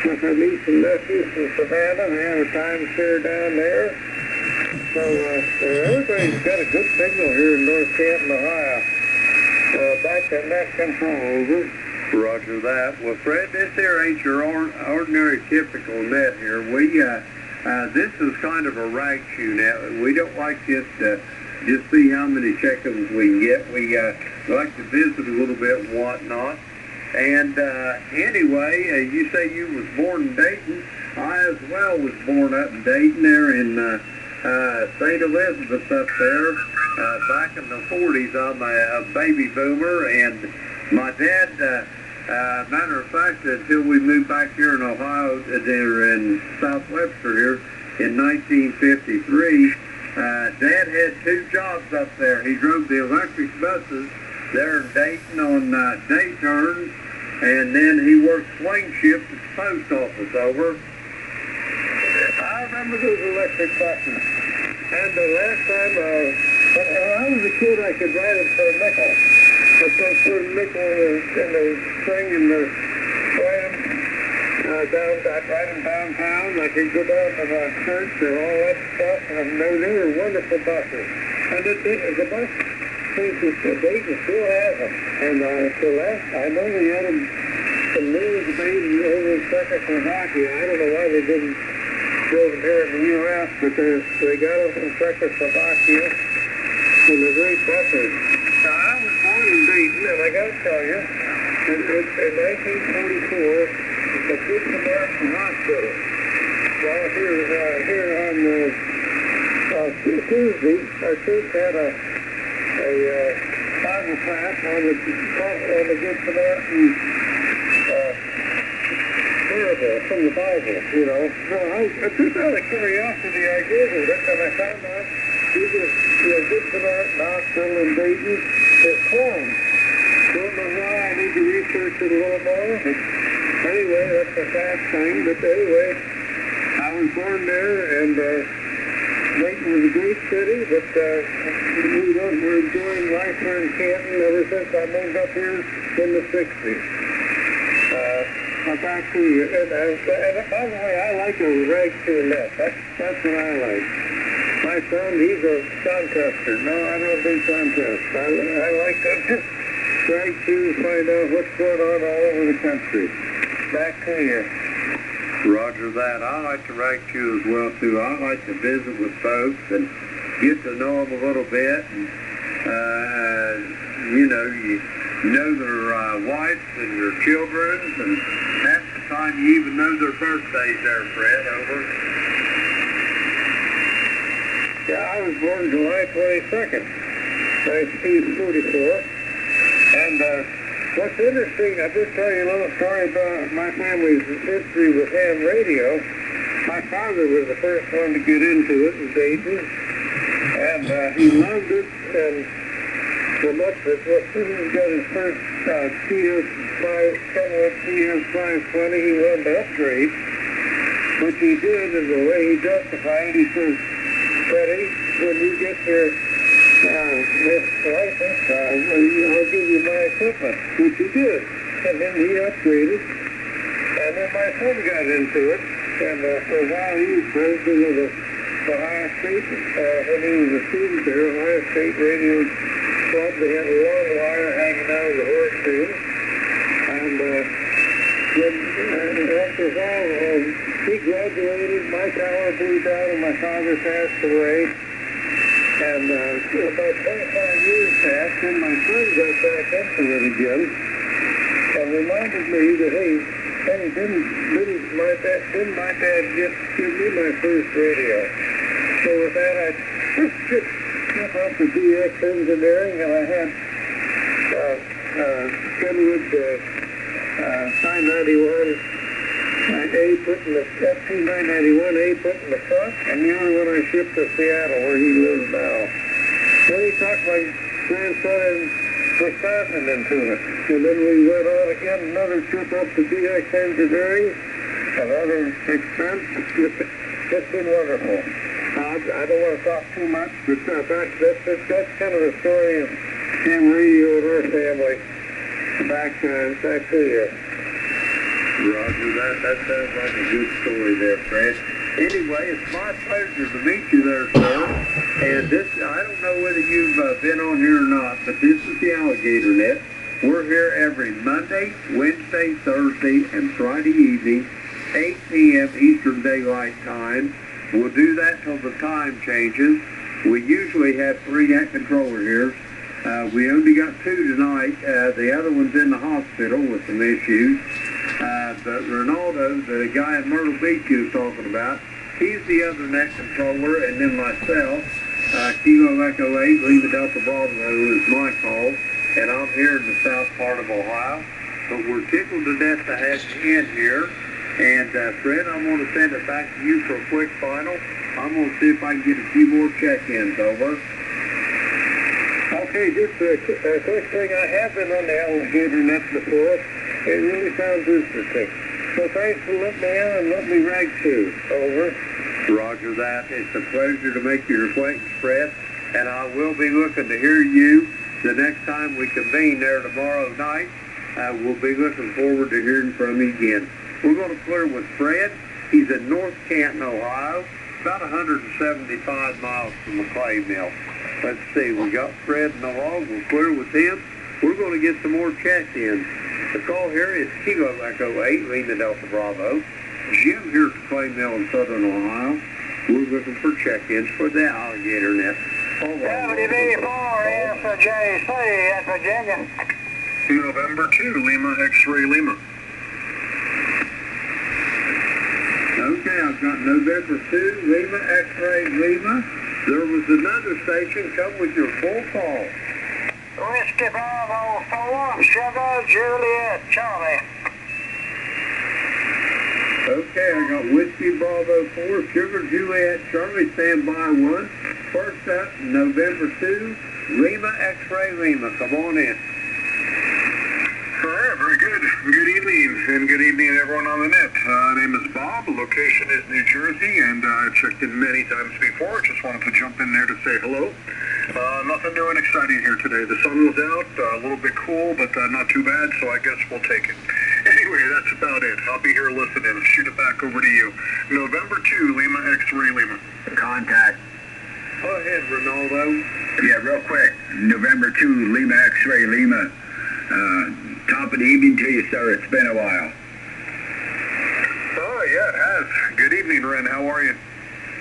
with our niece and nephews from Savannah. They had a timeshare down there. So everybody's got a good signal here in North Canton, Ohio. Back to net control, over. Roger that. Well, Fred, this here ain't your ordinary typical net here. This is kind of a rag shoe net. We don't like just see how many check-ins we can get. We like to visit a little bit and whatnot. And anyway, you say you was born in Dayton. I as well was born up in Dayton there in St. Elizabeth up there. Back in the 40s, I'm a baby boomer, and my dad, matter of fact, until we moved back here in Ohio, there in South Webster here in 1953, Dad had two jobs up there. He drove the electric buses there in Dayton on day turns, and then he worked swing shift at the post office, over. I remember those electric buses. And the last time, when I was a kid, I could ride them for a nickel. I put a nickel in the string and ride them I'd ride them downtown. I could go down to the church and all that stuff. And they were wonderful buses. And the bus places to Dayton still has them. And the last, I know they had them some news made over in Czechoslovakia. I don't know why they didn't build them here in the U.S., but they got them from Czechoslovakia, and they're great buses. Now, I was born in Dayton, and I got to tell you, in 1944, the Good Samaritan Hospital, well, here on Tuesday, our church had a Bible class on the Good Samaritan parable from the Bible, you know. So just out of curiosity, I Googled it, and I found out the Good Samaritan Hospital in Dayton is closed. Don't know why. I need to research it a little more. But anyway, that's a fast thing. But anyway, I was born there, and Dayton was a great city, but we're enjoying life here in Canton ever since I moved up here in the 60s. Back to you. And by the way, I like a rag shoe net. That's what I like. My son, he's a contester. No, I don't do contests. I like to just rag shoes, find out what's going on all over the country. Back to you. Roger that. I like to rag shoe as well, too. I like to visit with folks and get to know them a little bit. And, you know their wives and their children, and half the time you even know their birthdays there, Fred, over. Yeah, I was born July 22nd, 1944. And what's interesting, I'll just tell you a little story about my family's history with ham radio. My father was the first one to get into it in Dayton, and he loved it, and so much that he got his first TS520, he wanted to upgrade, which he did, and the way he justified, he says, Freddie, when you get your this license, I'll give you my equipment, which he did, and then he upgraded, and then my son got into it, and for a while he was president of the Ohio State, when he was a student there, Ohio State Radio Club. They had a long wire hanging out of the horseshoe, and after a while, he graduated, my tower blew down, and my father passed away, and about 25 years passed, and my son got back into it again, and reminded me that, hey, didn't my dad just give me my first radio? So with that, I took up the DX engineering, and I had Kenwood Sign 91 A put in the F-991A put in the front, and the other one I shipped to Seattle, where he lives now. Then he talked my grandson in Wisconsin into it. And then we went on again, another trip up to DX Engineering, another expense. It's been wonderful. I don't want to talk too much, but that's kind of the story of Ham Radio and our family. Back to you. Roger that. That sounds like a good story there, Fred. Anyway, it's my pleasure to meet you there, sir. And this, I don't know whether you've been on here or not, but this is the Alligator Net. We're here every Monday, Wednesday, Thursday, and Friday evening, 8 p.m. Eastern Daylight Time. We'll do that till the time changes. We usually have 3 net controller here. We only got 2 tonight. The other one's in the hospital with some issues. But Ronaldo, the guy in Myrtle Beach you was talking about, he's the other net controller, and then myself, Kilo Echo 8, Lima Delta Bravo is my call, and I'm here in the south part of Ohio. But we're tickled to death to have you in here. And Fred, I'm going to send it back to you for a quick final. I'm going to see if I can get a few more check-ins over. Okay, just a quick thing. I have been on the Alligator Net before. It really sounds interesting. So thanks for letting me on and let me rag too. Over. Roger that. It's a pleasure to make your acquaintance, Fred. And I will be looking to hear you the next time we convene there tomorrow night. We'll be looking forward to hearing from you again. We're going to clear with Fred. He's in North Canton, Ohio, about 175 miles from the clay mill. Let's see, we got Fred in the log. We'll clear with him. We're going to get some more check-ins. The call here is Kilo Echo 8, Lima Delta Bravo. Jim here at the clay mill in southern Ohio. We're looking for check-ins for the Alligator Net. WB4 FJC at Virginia. November 2, Lima X-Ray Lima. Okay, I've got November 2, Lima X-Ray Lima. There was another station. Come with your full call. Whiskey Bravo 4, Sugar Juliet Charlie. Okay, I got Whiskey Bravo 4, Sugar Juliet Charlie, stand by 1. First up, November 2, Lima X-Ray Lima. Come on in. All right, very good. Good evening, and good evening everyone on the net. Name is Bob. Location is New Jersey, and I've checked in many times before. Just wanted to jump in there to say hello. Nothing new and exciting here today. The sun was out, a little bit cool, but not too bad, so I guess we'll take it. Anyway, that's about it. I'll be here listening. Shoot it back over to you. November 2, Lima X-Ray Lima. Contact. Go ahead, Ronaldo. Yeah, real quick. November 2, Lima X-Ray Lima. Top of the evening to you, sir. It's been a while. Oh, yeah, it has. Good evening, Ren. How are you?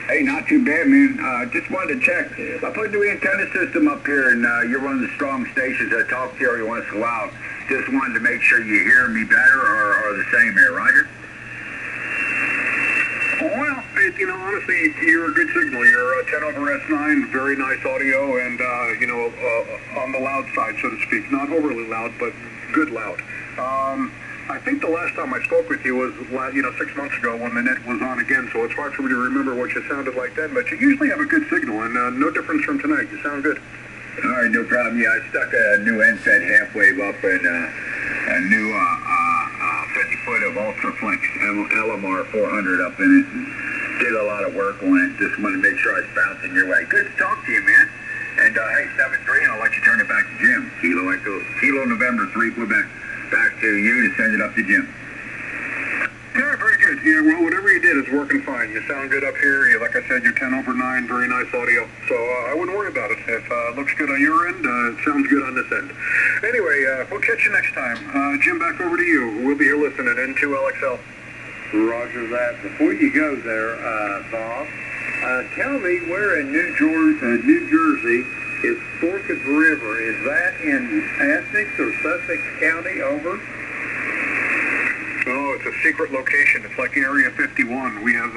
Hey, not too bad, man. Just wanted to check. I put a new antenna system up here, and you're one of the strong stations I talk to every once in a while. Just wanted to make sure you hear me better or the same here, Roger? Well, honestly, you're a good signal. You're 10 over S9, very nice audio, and, on the loud side, so to speak. Not overly loud, but good loud. I think the last time I spoke with you was, 6 months ago when the net was on again, so it's hard for me to remember what you sounded like then, but you usually have a good signal, and no difference from tonight. You sound good. All right, no problem. Yeah, I stuck a new end-fed half-wave up and a new 50-foot of Ultraflex LMR 400 up in it, and did a lot of work on it. Just wanted to make sure I was bouncing your way. Good to talk to you, man. And, hey, 7-3, and I'll let you turn it back to Jim. Kilo November 3, we're back to you to send it up to Jim. Yeah, very good. Yeah, well, whatever you did is working fine. You sound good up here. Like I said, you're 10 over 9, very nice audio. So I wouldn't worry about it. If it looks good on your end, it sounds good on this end. Anyway, we'll catch you next time. Jim, back over to you. We'll be here listening. N2LXL. Roger that. Before you go there, Bob, tell me where in New Jersey is Forked River? Is that in Essex or Sussex County? Over. Oh, it's a secret location. It's like Area 51. We have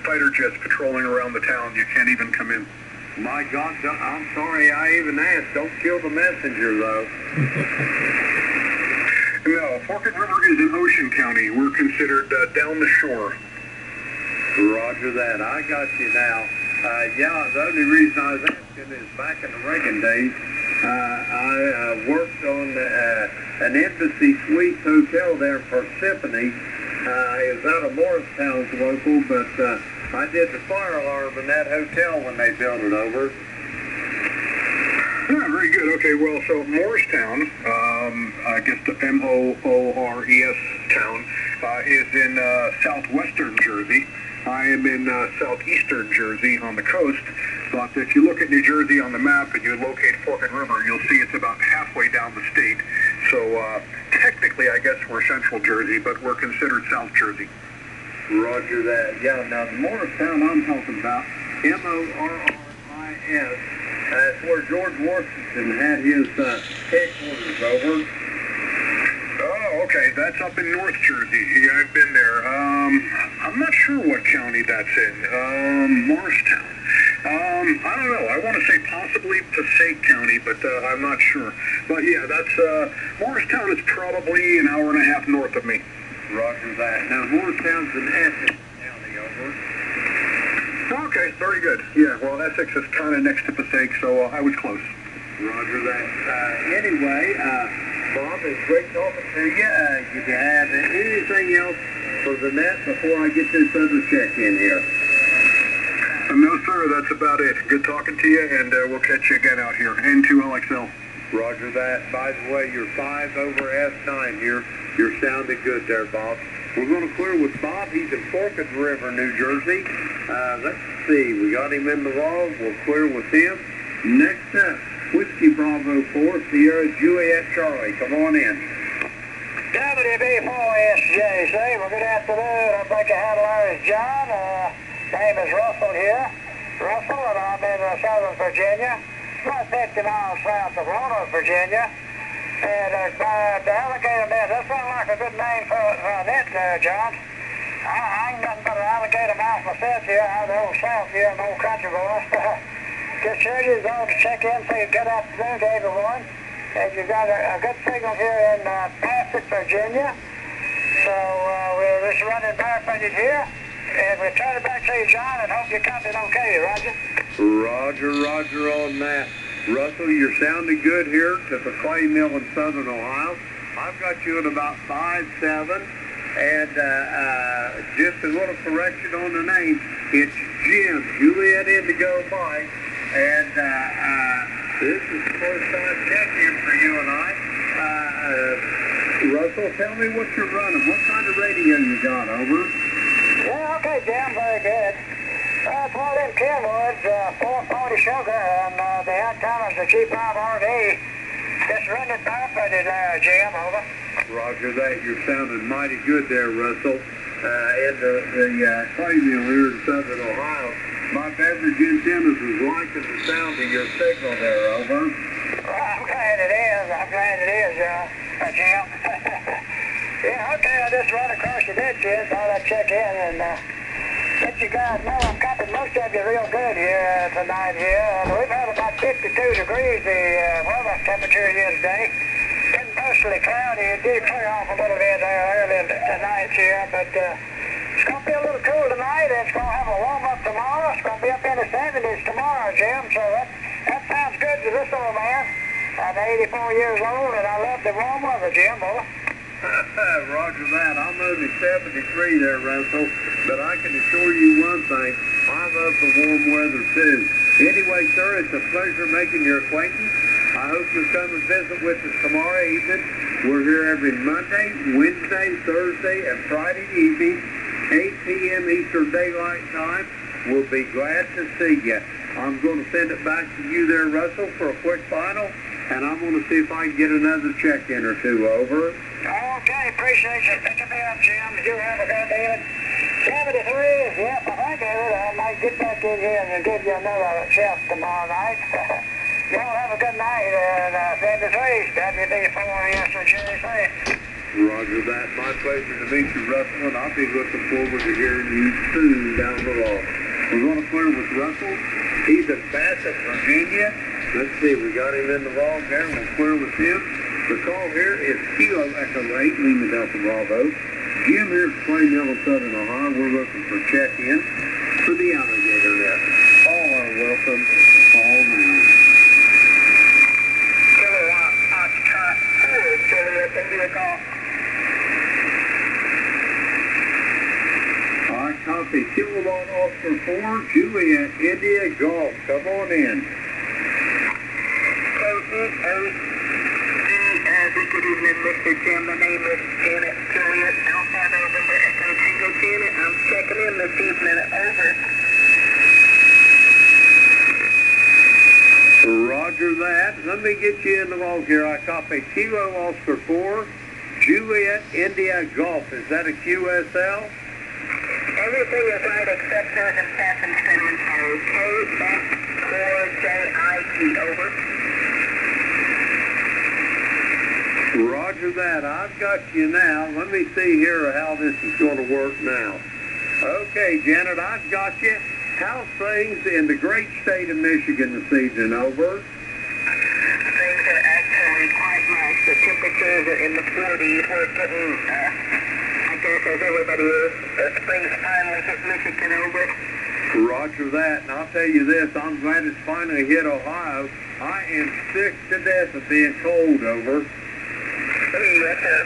fighter jets patrolling around the town. You can't even come in. My God, I'm sorry I even asked. Don't kill the messenger, though. No, Forked River is in Ocean County. We're considered down the shore. Roger that. I got you now. Yeah, the only reason I was asking is back in the Reagan days, I worked on an Embassy Suites hotel there in Persephone. It was out of Morristown's local, but I did the fire alarm in that hotel when they built it over. Yeah, very good. Okay, well, so Morristown, I guess the M-O-O-R-E-S town, is in southwestern Jersey. I am in southeastern Jersey on the coast, but if you look at New Jersey on the map and you locate Forked River, you'll see it's about halfway down the state. So technically, I guess we're central Jersey, but we're considered South Jersey. Roger that. Yeah, now the Morristown I'm talking about, M-O-R-R-I-S, that's where George Washington had his headquarters over. Oh, okay. That's up in North Jersey. Yeah, I've been there. I'm not sure what county that's in. Morristown. I don't know. I want to say possibly Passaic County, but I'm not sure. But yeah, that's Morristown is probably an hour and a half north of me. Roger that. Now Morristown's in Essex County over. Okay, very good. Yeah, well, Essex is kind of next to Passaic, so I was close. Roger that. Anyway, Bob, it's great talking to you. Do you have anything else for the net before I get this other check in here? No, sir, that's about it. Good talking to you, and we'll catch you again out here. N2LXL. Roger that. By the way, you're 5 over S9 here. You're sounding good there, Bob. We're going to clear with Bob. He's in Forked River, New Jersey. Let's see. We got him in the log. We'll clear with him. Next up, Whiskey Bravo 4, Sierra Juliet Charlie. Come on in. WB4SJC. Well, good afternoon. I think the handler is John. Name is Russell here. Russell, and I'm in Southern Virginia. About 50 miles south of Roanoke, Virginia. And the Alligator net, that sounds like a good name for a net, John. I ain't nothing but an alligator mouse myself here out of the old South here in the old country, boys. Just sure you go to check in, say good afternoon to everyone. And you've got a good signal here in Passage, Virginia. So we're just running barefooted here. And we'll turn it back to you, John, and hope you caught it okay, Roger. Roger on that. Russell, you're sounding good here at the clay mill in Southern Ohio. I've got you at about 5'7", and just a little correction on the name. It's Jim, Juliet Indigo Mike, and this is the first time check-in for you and I. Russell, tell me what you're running. What kind of radio you got, over? Yeah, okay, Jim, very good. It's one of them Kenwoods, 440 sugar, and the antenna's a G5RD. Just running barefooted there, Jim, over. Roger that. You're sounding mighty good there, Russell. In the clay mill here in Southern Ohio. My beverage antennas is liking the sound of your signal there, over. Well, I'm glad it is. Jim. Yeah, okay, I just run across the ditch here, thought I'd check in and let you guys know I'm copying most of you real good here tonight here. We've had about 52 degrees the weather temperature here today. Been mostly cloudy. It did clear off a little bit there early tonight here, but it's going to be a little cool tonight, and it's going to have a warm-up tomorrow. It's going to be up in the 70s tomorrow, Jim, so that sounds good to this old man. I'm 84 years old, and I love the warm weather, Jim, boy. Roger that. I'm only 73 there, Russell, but I can assure you one thing. I love the warm weather, too. Anyway, sir, it's a pleasure making your acquaintance. I hope you'll come and visit with us tomorrow evening. We're here every Monday, Wednesday, Thursday, and Friday evening, 8 p.m. Eastern Daylight Time. We'll be glad to see you. I'm going to send it back to you there, Russell, for a quick final, and I'm going to see if I can get another check-in or two, over. Okay, appreciate you picking me up, Jim. You have a good day. 73, yep, I think I might get back in here and give you another chef tomorrow night. You all have a good night, and 73, WB4SJC. Roger that. My pleasure to meet you, Russell, and I'll be looking forward to hearing you soon down the road. We're going to clear with Russell. He's in Bassett, Virginia. Let's see, we got him in the log there. We'll clear with him. The call here is Kilo Echo 8, Lima Delta Bravo. Jim here at Clay Mill in Southern Ohio. We're looking for check-in for the Alligator net. All are welcome. Call now. Kilowatt Foxtrot 4, Juliet India Golf. I copy. Kilowatt Oscar 4, Juliet India Golf. Come on in. Good evening, Mr. Jim. My name is Janet Juliet Alpha November Echo Tango Janet. I'm checking in this evening. Over. Roger that. Let me get you in the log here. I copy Kilo Oscar 4, Juliet India Golf. Is that a QSL? Everything is right except there's a passenger info. KX4JIT. Over. Roger that. I've got you now. Let me see here how this is going to work now. Okay, Janet, I've got you. How's things in the great state of Michigan this evening? Over. Things are actually quite nice. The temperatures are in the 40s. We're getting, I guess as everybody is, spring's finally hit Michigan. Over. Roger that. And I'll tell you this, I'm glad it's finally hit Ohio. I am sick to death of being cold. Over. That's a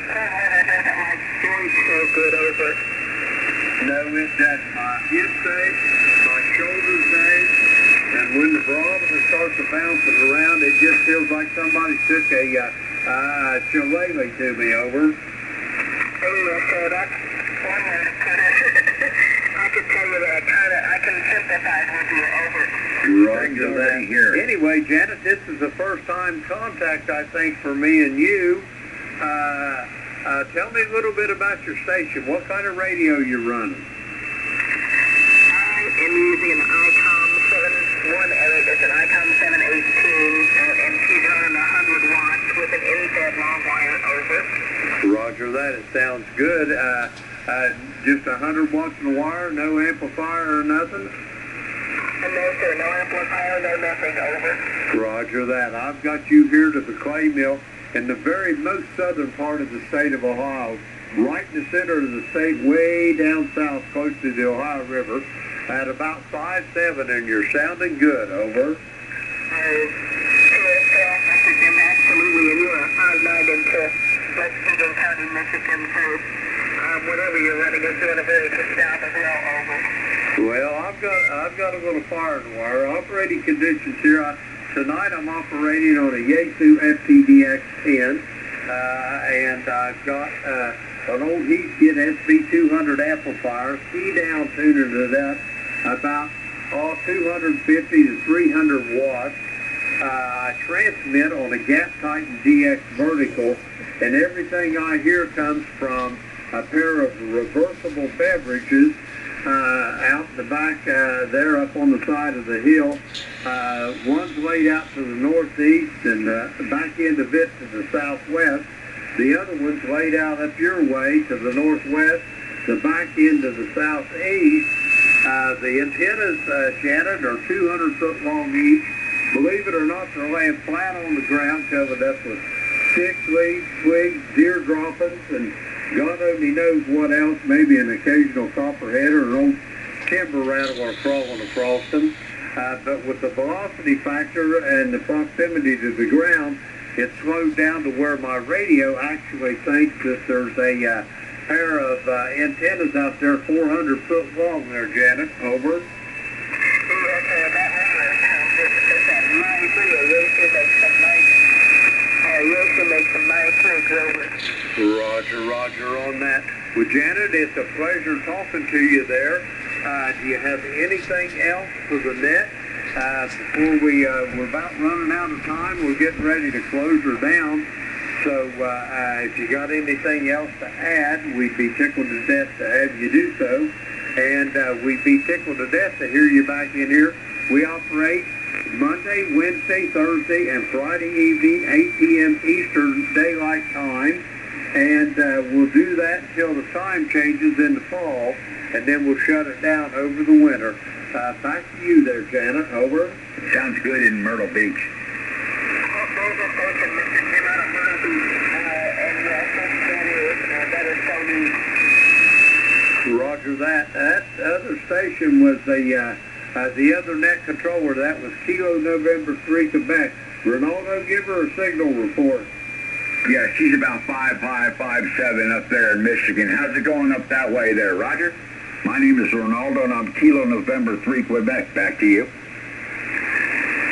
doesn't like joints so good. Over. No, it doesn't. My hips ache, my shoulders ache, and when the barometer starts to bouncing around, it just feels like somebody took a shillelagh to me. Over. That's one way to put it. I can tell you that I can sympathize with you. Over. Roger that. Here. Anyway, Janet, this is the first time contact, I think, for me and you. Tell me a little bit about your station. What kind of radio you're running? I am using an ICOM 718. It's an ICOM 718, and she's running 100 watts with an infrared long wire. Over. Roger that. It sounds good. Just 100 watts in the wire, no amplifier or nothing? No, sir. No amplifier, no nothing. Over. Roger that. I've got you here to the Clay Mill in the very most southern part of the state of Ohio, right in the center of the state, way down south, close to the Ohio River, at about 5'7", and you're sounding good. Over. Mr. Jim, absolutely, and you are 5'9" into Muskegon County, Michigan, so whatever you're running is doing a very good job as well. Over. Well, I've got a little fire in the wire. Operating conditions here. Tonight I'm operating on a Yaesu FTDX10, and I've got an old Heathkit SB200 amplifier, key-down tuner to that, about 250 to 300 watts. I transmit on a Gap Titan DX vertical, and everything I hear comes from a pair of reversible beverages out the back there up on the side of the hill. One's laid out to the northeast and the back end of it to the southwest. The other one's laid out up your way to the northwest, the back end to the southeast. The antennas, Shannon, are 200 foot long each. Believe it or not, they're laying flat on the ground, covered up with sticks, leaves, twigs, deer droppings, and God only knows what else, maybe an occasional copperhead or an old timber rattler crawling across them. But with the velocity factor and the proximity to the ground, it's slowed down to where my radio actually thinks that there's a pair of antennas out there 400 foot long there, Janet. Over. Roger on that. Well, Janet, it's a pleasure talking to you there. Do you have anything else for the net? Before we're about running out of time, we're getting ready to close her down. So if you got anything else to add, we'd be tickled to death to have you do so. And we'd be tickled to death to hear you back in here. We operate Monday, Wednesday, Thursday, and Friday evening, 8 p.m. Eastern Daylight Time. And we'll do that until the time changes in the fall, and then we'll shut it down over the winter. Back to you there, Janet. Over. Sounds good in Myrtle Beach. Mr. Jim, out of Myrtle And yes, that is, that is so neat. Roger that. That other station was the other net controller. That was Kilo November 3 Quebec. Ronaldo, give her a signal report. Yeah, she's about 5557 up there in Michigan. How's it going up that way there, Roger? My name is Ronaldo, and I'm Kilo November 3 Quebec. Back to you.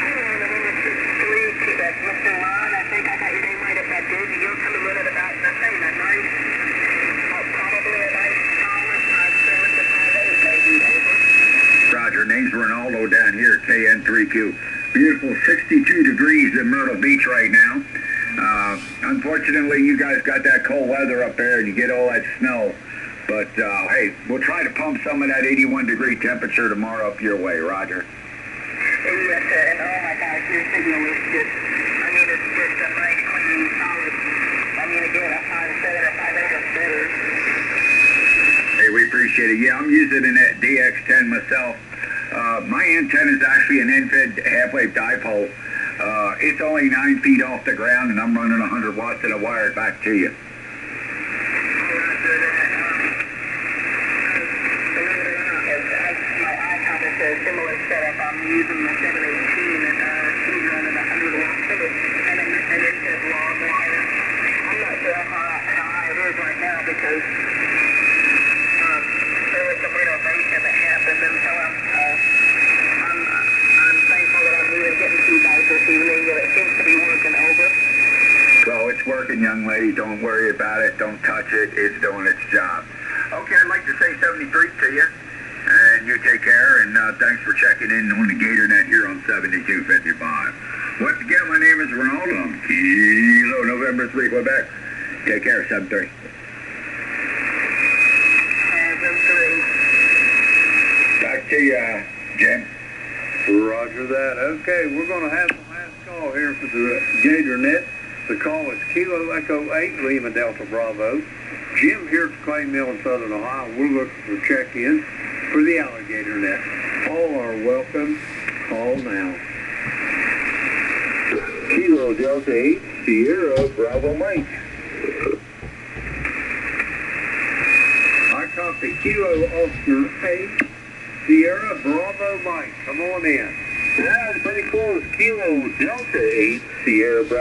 November 3 Quebec. Mr. Ron, I think I got your name right up that dude. You're coming in at about, let's say, that 9, probably a nice solid 5.7 to 5.8, maybe, over. Roger, name's Ronaldo down here at KN3Q. Beautiful 62 degrees in Myrtle Beach right now. Unfortunately, you guys got that cold weather up there and you get all that snow. But, hey, we'll try to pump some of that 81-degree temperature tomorrow up your way, Roger. Yes, sir. And oh my gosh, your signal is just, I mean, it's just a nice, clean, solid. I mean, again, a 5.7 or 5.8 is better. Hey, we appreciate it. Yeah, I'm using an DX10 myself. My antenna is actually an end-fed half-wave dipole. It's only 9 feet off the ground, and I'm running 100 watts and I wire it back to you. Similar setup. I'm using the 718 and he's running 100 watts of it and an inset log wire. I'm not sure how high it is right now because there was some renovation that happened, and so I'm thankful that I'm really getting to you guys this evening. It seems to be working over. Well, it's working, young lady. Don't worry about it. Don't touch it. It's doing its job. Okay, I'd like to say 73 to you. And you take care, and thanks for checking in on the GatorNet here on 7255. Once again, my name is Ronaldo. I'm Kilo November 3 Quebec. Take care, 73. 73. Back to you, Jim. Roger that. Okay, we're going to have the last call here for the GatorNet. The call is Kilo Echo 8, Lima Delta Bravo. Jim here at the Clay Mill in Southern Ohio. We're looking for check-in for the Alligator Net. All are welcome. Call now. Kilo Delta 8, Sierra Bravo Mike. I copy Kilo Oscar 8, Sierra Bravo Mike. Come on in. Yeah, it's pretty close. Kilo Delta 8, Sierra Bravo.